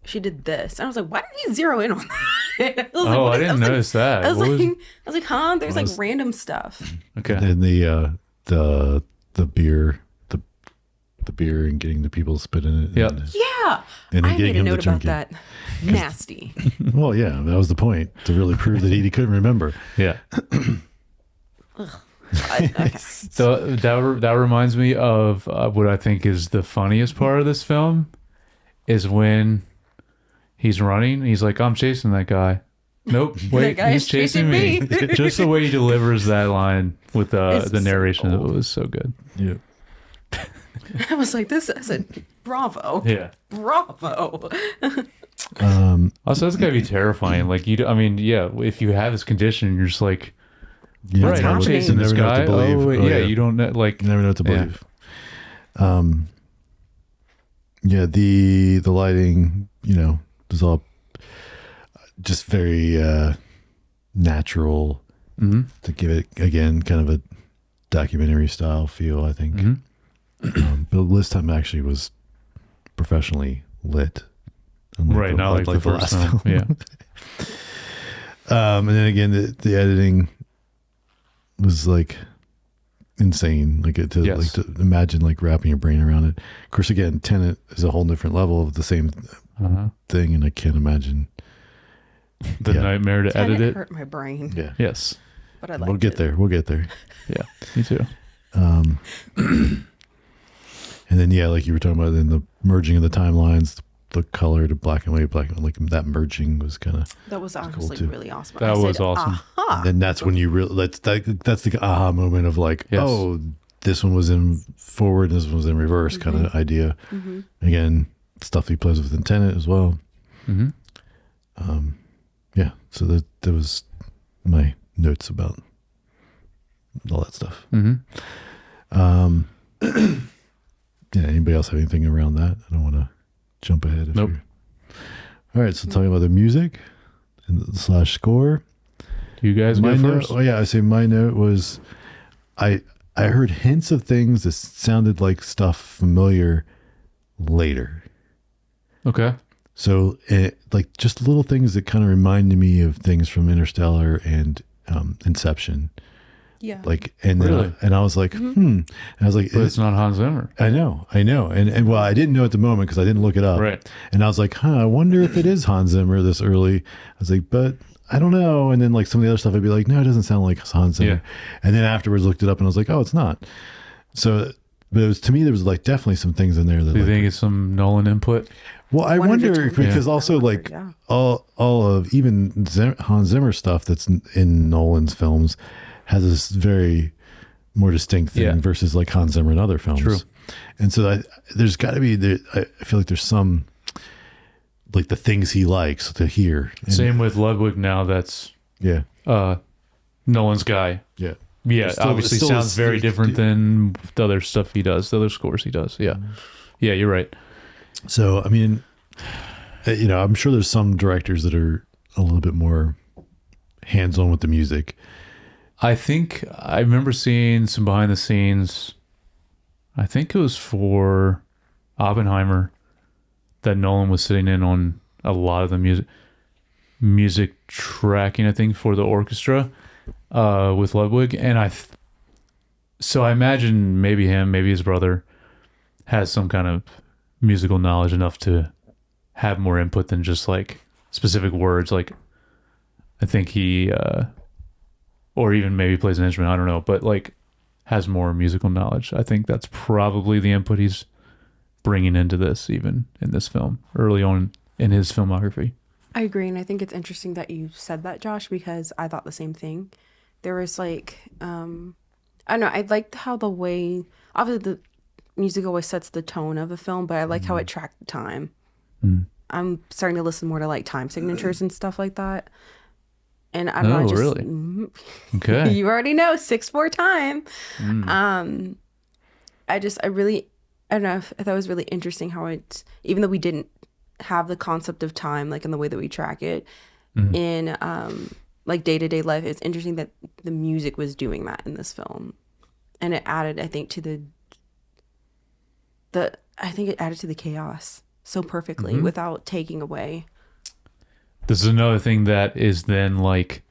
she did this. And I was like, why did he zero in on that? I didn't notice that. I was like, huh? There's like random stuff. Okay. And then the beer, the beer and getting the people to spit in it. Yep. Yeah. And I made a note about that. Nasty. Well, yeah, that was the point, to really prove that he couldn't remember. Yeah. Okay. So that reminds me of what I think is the funniest part of this film is when he's running. He's like, I'm chasing that guy. Nope. Wait, he's chasing me. Just the way he delivers that line with the narration of it was so good. Yeah. I was like, I said, bravo. Yeah. Bravo. Also, that's gotta be terrifying. Like if you have this condition, you're just like, right, I'm chasing this guy. You don't know, like, you never know what to believe. The lighting, was all just very natural to give it, again, kind of a documentary style feel, I think. Mm-hmm. But this time actually was professionally lit. Right, not like the last time. Yeah. And then again, the editing was like insane. Like to imagine like wrapping your brain around it. Of course, again, Tenet is a whole different level of the same thing, and I can't imagine the nightmare to edit it. Hurt my brain. Yeah. Yes. But I like. We'll get there. We'll get there. Yeah. Me too. And then like you were talking about, then the merging of the timelines, the color to black and white, like that merging was kind of. That was honestly cool really awesome. That was awesome. Aha. And then that's when you really that's the aha moment of like, oh, this one was in forward, this one was in reverse kind of idea. Mm-hmm. Again, stuff he plays with in Tenet as well. Mm-hmm. So that was my notes about all that stuff. Mm-hmm. Anybody else have anything around that? I don't want to jump ahead. Nope. All right, so talking about the music and / score. Do you guys go first? I say my note was, I heard hints of things that sounded like stuff familiar later. Okay. So like just little things that kind of reminded me of things from Interstellar and Inception. Yeah. Like, and then and I was like, And I was like, but it's not Hans Zimmer. I know. And well, I didn't know at the moment because I didn't look it up. Right. And I was like, I wonder if it is Hans Zimmer this early. I was like, but I don't know. And then like some of the other stuff, I'd be like, no, it doesn't sound like Hans Zimmer. Yeah. And then afterwards looked it up and I was like, oh, it's not. So, but it was, to me, there was like definitely some things in there that Do you like, think it's some Nolan input? well, I wonder 110. if, because also like all of even Hans Zimmer stuff that's in Nolan's films has this very more distinct thing versus like Hans Zimmer in other films. True. And so there's got to be I feel like there's some like the things he likes to hear. And, Same with Ludwig now. That's yeah. Nolan's guy. Yeah. Yeah, Still- obviously still sounds is- very different than the other stuff he does, the other scores he does. Yeah. Yeah, you're right. So, I mean, you know, I'm sure there's some directors that are a little bit more hands-on with the music. I think I remember seeing some behind the scenes. I think it was for Oppenheimer that Nolan was sitting in on a lot of the music tracking, I think, for the orchestra with Ludwig. And so I imagine maybe him, maybe his brother has some kind of musical knowledge enough to have more input than just like specific words. Like I think he, or even maybe plays an instrument, I don't know, but like has more musical knowledge. I think that's probably the input he's bringing into this, even in this film early on in his filmography. I agree, and I think it's interesting that you said that, Josh, because I thought the same thing. There was like, I don't know, I liked how the way, obviously the music always sets the tone of a film, but I like how it tracked the time. I'm starting to listen more to like time signatures and stuff like that. And I don't know, just, really? Okay. you already know, 6/4 time. I don't know, I thought it was really interesting how it's, even though we didn't have the concept of time, like in the way that we track it in like day-to-day life, it's interesting that the music was doing that in this film. And it added, I think, to the chaos so perfectly without taking away. This is another thing that is then like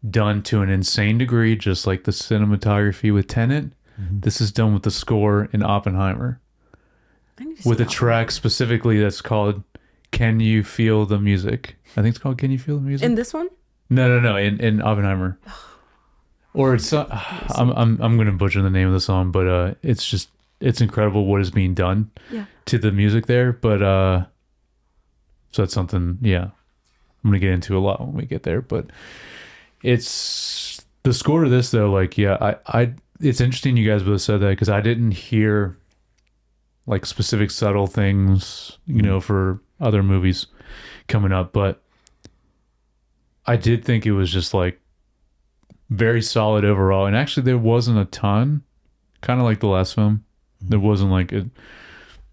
done to an insane degree, just like the cinematography with Tenet. This is done with the score in Oppenheimer. I need to see With a that track specifically that's called "Can You Feel the Music?" I think it's called "Can You Feel the Music." in this one. No. In Oppenheimer, or it's I'm gonna butcher the name of the song, but it's incredible what is being done to the music there. But so that's something. Yeah, I'm gonna get into a lot when we get there. But it's the score to this though. Like I it's interesting you guys both said that because I didn't hear like specific subtle things, you know, for other movies coming up, but I did think it was just like very solid overall. And actually there wasn't a ton, kind of like the last film. There wasn't like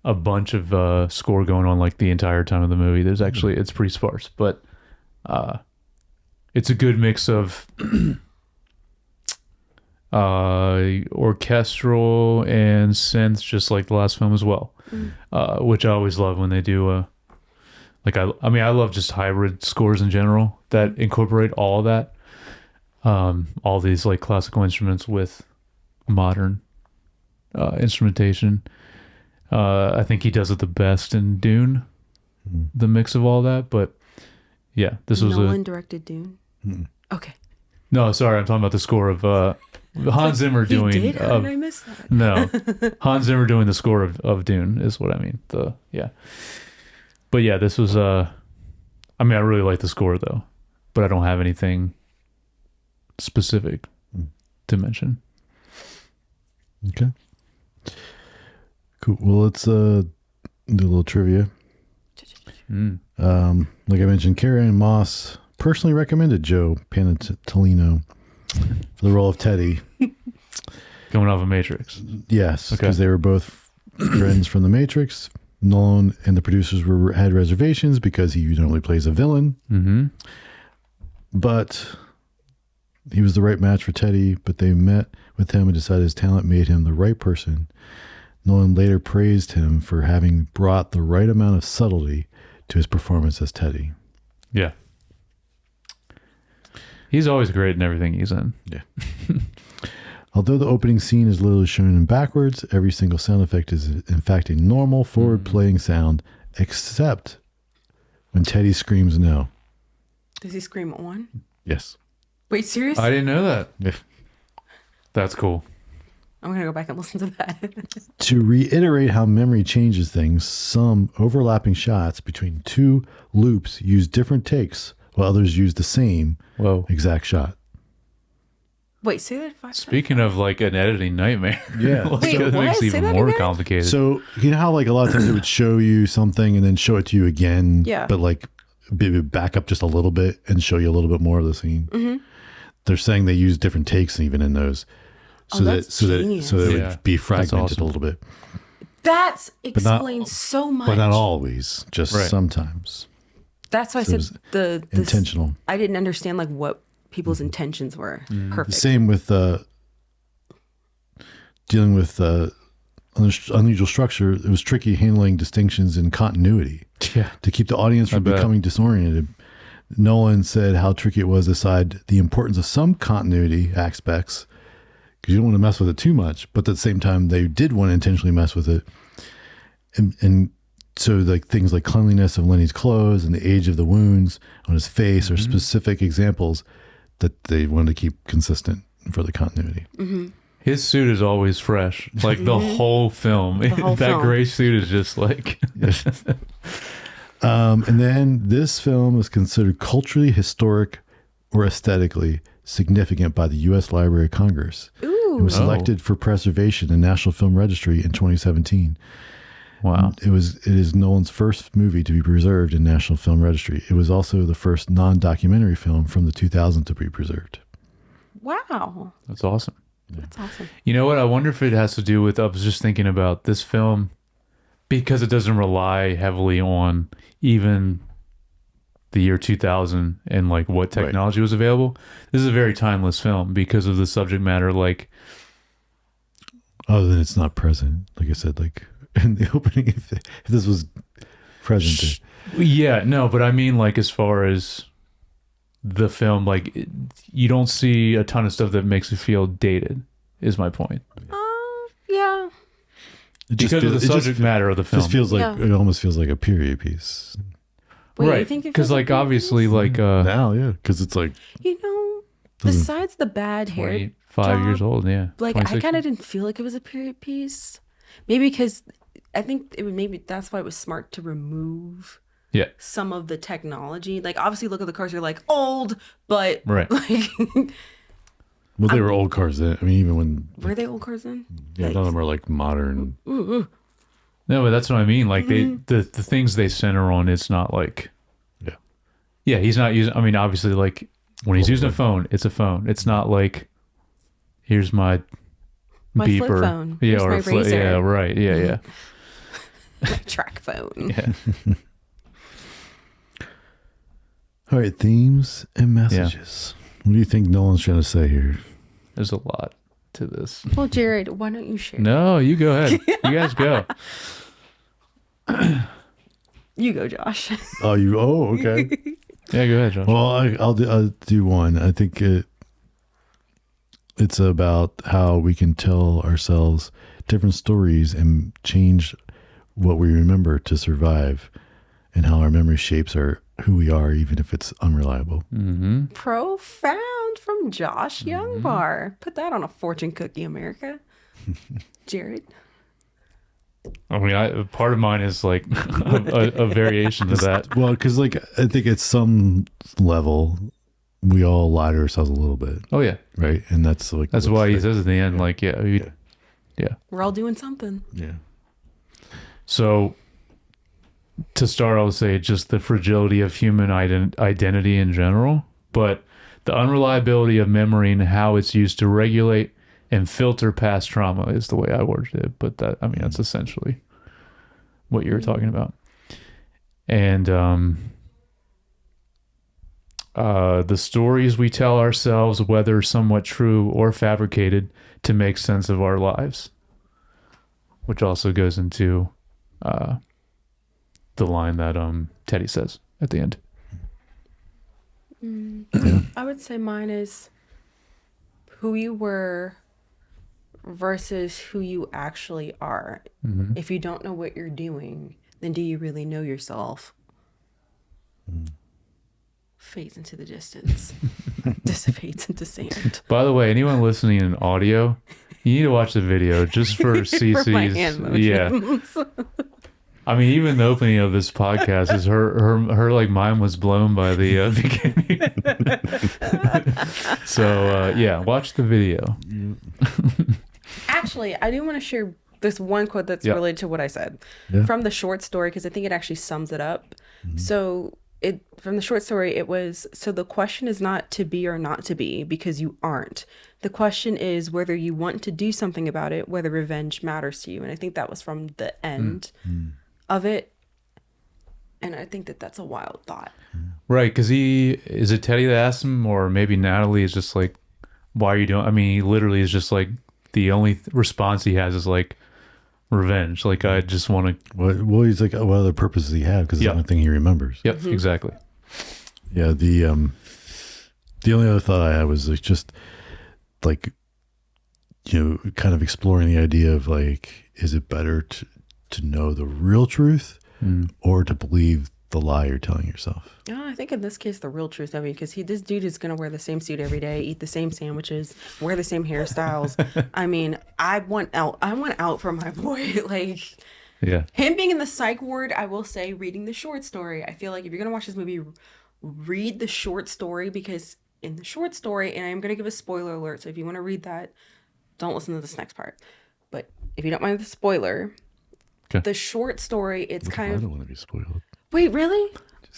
a bunch of score going on like the entire time of the movie. There's actually, it's pretty sparse, but it's a good mix of orchestral and synths, just like the last film as well, which I always love when they do I mean I love just hybrid scores in general that incorporate all of that, all these like classical instruments with modern instrumentation. I think he does it the best in Dune, the mix of all that. But yeah, this was Nolan directed Dune. Okay. No, sorry, I'm talking about the score of Hans Zimmer doing. He did? How did I miss that? No, Hans Zimmer doing the score of Dune is what I mean. But yeah, this was I mean, I really like the score though, but I don't have anything specific to mention. Okay. Cool. Well, let's do a little trivia. Like I mentioned, Carrie-Anne Moss personally recommended Joe Pantoliano for the role of Teddy. Coming off of Matrix. Yes, Okay. because they were both friends from the Matrix. Nolan and the producers had reservations because he normally plays a villain. But he was the right match for Teddy, but they met with him and decided his talent made him the right person. Nolan later praised him for having brought the right amount of subtlety to his performance as Teddy. Yeah. He's always great in everything he's in. Yeah. Although the opening scene is literally shown in backwards, every single sound effect is in fact a normal forward-playing sound, except when Teddy screams no. Does he scream on? Yes. Wait, serious? I didn't know that. Yeah. That's cool. I'm going to go back and listen to that. To reiterate how memory changes things, some overlapping shots between two loops use different takes, while others use the same exact shot. Wait, say that 5 times. Speaking of like an editing nightmare. Yeah. Wait, That what? makes it Say even that more again? complicated. So, you know how like a lot of times it would show you something and then show it to you again, Yeah. but like maybe back up just a little bit and show you a little bit more of the scene. Mm-hmm. They're saying they use different takes even in those. So that's genius. so that it Yeah, would be that's fragmented awesome. a little bit. That not- explains so much. But not always, just Right. sometimes. That's why So I it said was the intentional. I didn't understand like what people's intentions were. The Perfect. same with dealing with unusual structure. It was tricky handling distinctions in continuity yeah. to keep the audience from bet. becoming disoriented. Nolan said how tricky it was to decide the importance of some continuity aspects because you don't want to mess with it too much, but at the same time they did want to intentionally mess with it. And so like things like cleanliness of Lenny's clothes and the age of the wounds on his face are specific examples that they wanted to keep consistent for the continuity. His suit is always fresh. Like the whole film. whole That film. gray suit is just like And then this film is considered culturally, historic, or aesthetically significant by the U.S. Library of Congress. It was selected for preservation in National Film Registry in 2017. wow. It is Nolan's first movie to be preserved in National Film Registry. It was also the first non-documentary film from the 2000s to be preserved. Wow. That's awesome. That's awesome. You know what? I wonder if it has to do with, I was just thinking about this film because it doesn't rely heavily on even the year 2000 and like what technology was available. This is a very timeless film because of the subject matter. Like, Other than it's not present, like I said, like in the opening, if this was present, yeah, no, but I mean, like, as far as the film, like, you don't see a ton of stuff that makes it feel dated, is my point. Yeah. it just Because of the feels- it just subject matter of the film. Just feels like Yeah. it almost feels like a period piece Wait, you right. think it Because, feels like, a obviously, like, now. Yeah, because it's like you know, besides the bad hair 25 years job, old, yeah. like I 26. kind of didn't feel like it was a period piece. Maybe because I think maybe that's why it was smart to remove Yeah. some of the technology. Like obviously look at the cars, you're like old, but Right. like well, they were old cars then. I mean, even when were they old cars then? none of them are like modern. No, but that's what I mean. Like, the things they center on, it's not like, Yeah, yeah, he's not using, I mean, obviously, like, when he's using a phone, it's a phone. It's not like, here's my My beeper. flip phone. Yeah, Here's or my a flip, razor. yeah, right. Yeah, yeah. Track phone. Yeah. all right. Themes and messages. What do you think Nolan's trying to say here? There's a lot to this. Well, Jared, why don't you share? No, you go ahead. You guys go. You go, Josh. Oh, okay. Yeah, go ahead, Josh. Well, I'll do one. I think it's about how we can tell ourselves different stories and change what we remember to survive, and how our memory shapes who we are, even if it's unreliable. Mm-hmm. Profound from Josh Youngbar. Put that on a fortune cookie, America. Jared. I mean, part of mine is like a variation of that. Well, because like I think at some level, we all lie to ourselves a little bit, Oh yeah, right? And that's like that's why he says at the end, like, yeah, yeah. We're all doing something. yeah. So to start, I'll say just the fragility of human identity in general, but the unreliability of memory and how it's used to regulate and filter past trauma is the way I worded it. But that, I mean, that's essentially what you were talking about. And the stories we tell ourselves, whether somewhat true or fabricated, to make sense of our lives, which also goes into the line that Teddy says at the end. I would say mine is who you were versus who you actually are. Mm-hmm. If you don't know what you're doing, then do you really know yourself? fades into the distance, dissipates into sand. By the way, anyone listening in audio, you need to watch the video just for Cece's. For my hand motions. Yeah. I mean, even the opening of this podcast is her like mind was blown by the beginning. So yeah, watch the video. Actually, I do want to share this one quote that's related to what I said from the short story, because I think it actually sums it up. So from the short story, it was, so the question is not to be or not to be, because you aren't. The question is whether you want to do something about it, whether revenge matters to you. And I think that was from the end of it. And I think that that's a wild thought. Right, because is it Teddy that asked him, or maybe Natalie is just like, why are you doing? I mean, he literally is just like, the only response he has is like, revenge. Like, I just want to. Well, he's like, what other purpose does he have? Because it's the only thing he remembers. Yep, exactly. Yeah, the only other thought I had was like, just like, kind of exploring the idea of like, is it better to know the real truth or to believe the lie you're telling yourself? Oh, I think in this case, the real truth. I mean, because this dude is going to wear the same suit every day, eat the same sandwiches, wear the same hairstyles. I mean, I want out for my boy. Like, him being in the psych ward, I will say, reading the short story. I feel like if you're going to watch this movie, read the short story, because in the short story, and I'm going to give a spoiler alert, so if you want to read that, don't listen to this next part. But if you don't mind the spoiler, the short story, it's kind of... I don't want to be spoiled. Wait, really?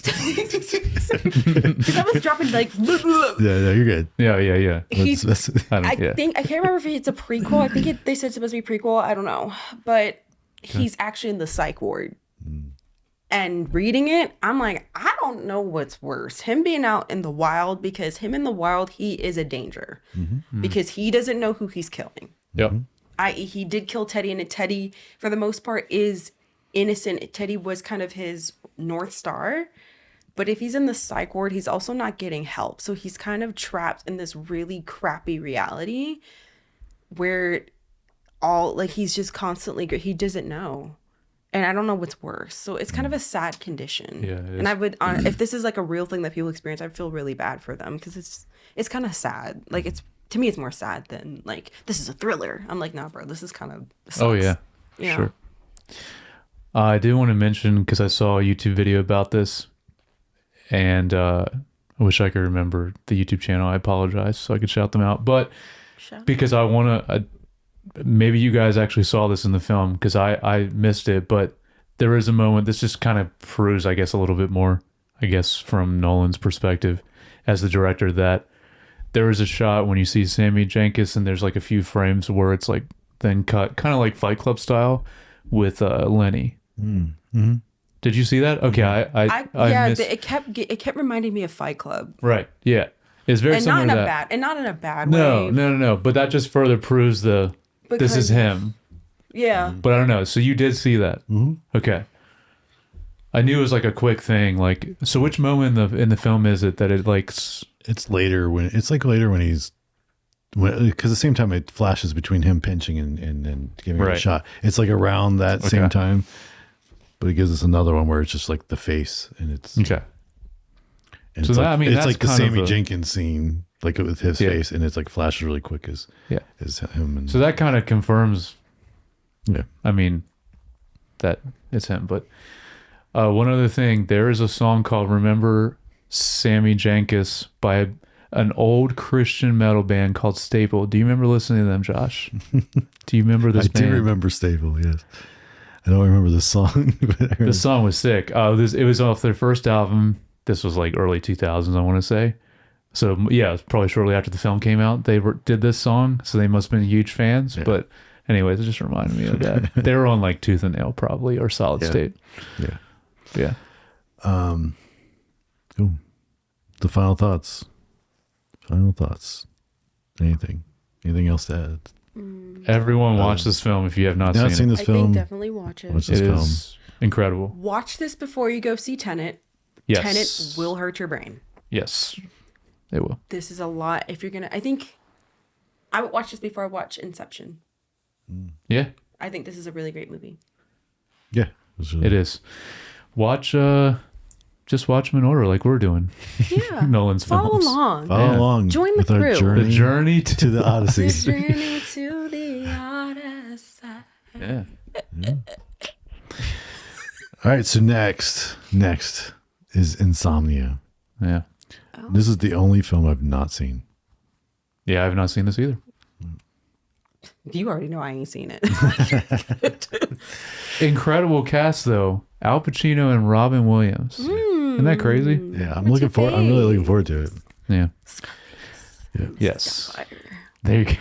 Because I was dropping like... Yeah, you're good. Yeah. I can't remember if it's a prequel. I think they said it's supposed to be prequel. I don't know. But he's actually in the psych ward. And reading it, I'm like, I don't know what's worse. Him being out in the wild, because him in the wild, he is a danger. Because he doesn't know who he's killing. Yep. I.e., he did kill Teddy, and Teddy, for the most part, is innocent. Teddy was kind of his North Star. But if he's in the psych ward, he's also not getting help. So he's kind of trapped in this really crappy reality where he's just constantly, he doesn't know. And I don't know what's worse. So it's kind of a sad condition. Yeah, and I would, if this is like a real thing that people experience, I feel really bad for them, because it's kind of sad. Like, to me, it's more sad than like, this is a thriller. I'm like, nah, bro, this is kind of sucks. Oh yeah, sure. I did want to mention, because I saw a YouTube video about this, and I wish I could remember the YouTube channel. I apologize, so I could shout them out. But because I want to, maybe you guys actually saw this in the film, because I missed it. But there is a moment, this just kind of proves, I guess, a little bit more, I guess, from Nolan's perspective as the director, that there is a shot when you see Sammy Jenkins, and there's like a few frames where it's like then cut, kind of like Fight Club style, with Lenny. Did you see that? Okay, I missed... it kept reminding me of Fight Club. Right. Yeah, it's very and similar not in to a that. bad, and not in a bad way. No. But that just further proves this is him. Yeah. But I don't know. So you did see that? Okay. I knew it was like a quick thing. Like, so which moment in the film is it that it like? It's later when he's. Because at the same time it flashes between him pinching and giving it a shot. It's like around that same time, but it gives us another one where it's just like the face, and it's okay. And so it's that, like, I mean, it's that's like the kind Sammy of Jenkins scene, like with his face, and it's like flashes really quick as him. And so that kind of confirms. Yeah, I mean, that it's him. But one other thing, there is a song called "Remember Sammy Jenkins" by an old Christian metal band called Staple. Do you remember listening to them, Josh? Do you remember this band? I do remember Staple, yes. I don't remember the song. The song was sick. It was off their first album. This was like early 2000s, I want to say. So yeah, it was probably shortly after the film came out. They did this song, so they must have been huge fans. Yeah. But anyways, it just reminded me of that. They were on like Tooth and Nail probably, or Solid State. Yeah. Cool. The final thoughts. Anything else to add? Everyone watch this film if you have not seen this film. I think definitely watch it. Watch this film. Is incredible. Watch this before you go see Tenet. Yes. Tenet will hurt your brain. Yes, it will. This is a lot. If you're gonna, I think I would watch this before I watch Inception. Yeah. I think this is a really great movie. Yeah, it is. Watch just watch them in order like we're doing. Yeah. Nolan's Follow films. along. Follow along. Join the with our crew. journey The journey to the Odyssey. The journey to the Odyssey. Yeah. All right, so next is Insomnia. Yeah. This is the only film I've not seen. Yeah, I've not seen this either. You already know I ain't seen it. Incredible cast though. Al Pacino and Robin Williams. Isn't that crazy? Yeah, I'm really looking forward to it. Yeah. Yeah. Yes. There you go.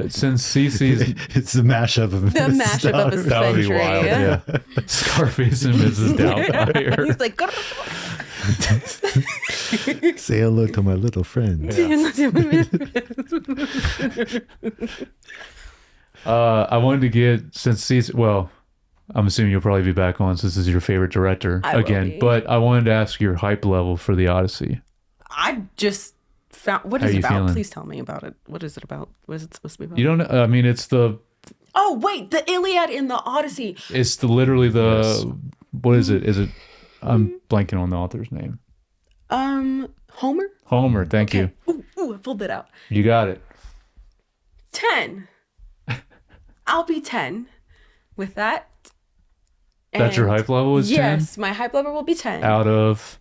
Since Cece's It's the mashup of The mashup of a that would be century. wild. Yeah. Scarface and Mrs. Doubtfire. He's like, Say hello to my little friend. I wanted to get since Cece. Well, I'm assuming you'll probably be back on since this is your favorite director I will again. be. But I wanted to ask your hype level for the Odyssey. I just found. What How is it you about? feeling? Please tell me about it. What is it about? What is it supposed to be about? You don't know. I mean, it's the Oh, wait. The Iliad in the Odyssey. literally the Yes. what is it? Is it? I'm blanking on the author's name. Homer? Homer. Thank you. Ooh, I pulled it out. You got it. 10. I'll be 10 with that. That's your And hype level is 10? Yes, my hype level will be 10. Out of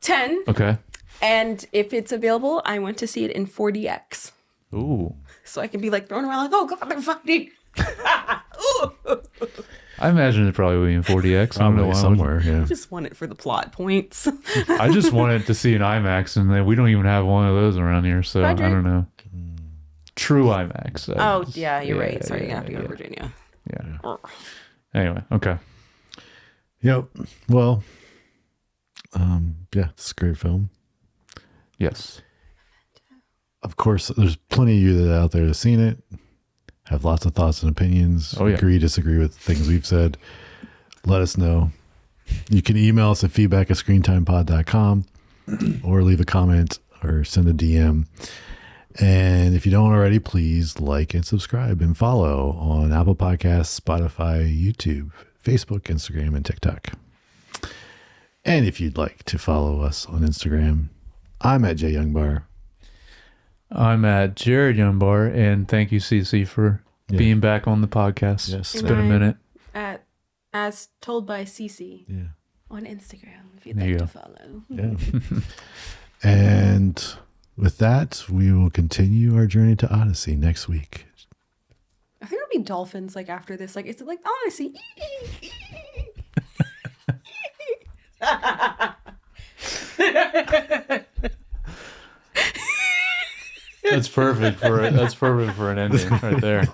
10. okay. And if it's available, I want to see it in 4DX. Ooh. So I can be like thrown around like, oh, God, they're fighting. Ooh. I imagine it probably will be in 4DX. I don't know Probably why. somewhere. Yeah. I just want it for the plot points. I just wanted to see an IMAX, and then we don't even have one of those around here, so Frederick. I don't know. True IMAX. Oh, yeah, you're right. Sorry, yeah, you have to go to Virginia. Yeah. Anyway, okay. Yep. Well, yeah, it's a great film. Yes. Of course, there's plenty of you that are out there that's seen it, have lots of thoughts and opinions, Oh, yeah. agree, disagree with things we've said. Let us know. You can email us at feedback@screentimepod.com or leave a comment or send a DM. And if you don't already, please like and subscribe and follow on Apple Podcasts, Spotify, YouTube, Facebook, Instagram, and TikTok. And if you'd like to follow us on Instagram, I'm at JYoungBar. I'm at Jared Youngbar, and thank you, Cece, for being back on the podcast. Yes. It's been a minute. As told by Cece Yeah. on Instagram, if you'd There you like to go. follow. Yeah. And with that, we will continue our journey to Odyssey next week. I think it'll be dolphins like after this. Like, it's like, Odyssey. That's perfect for an ending right there.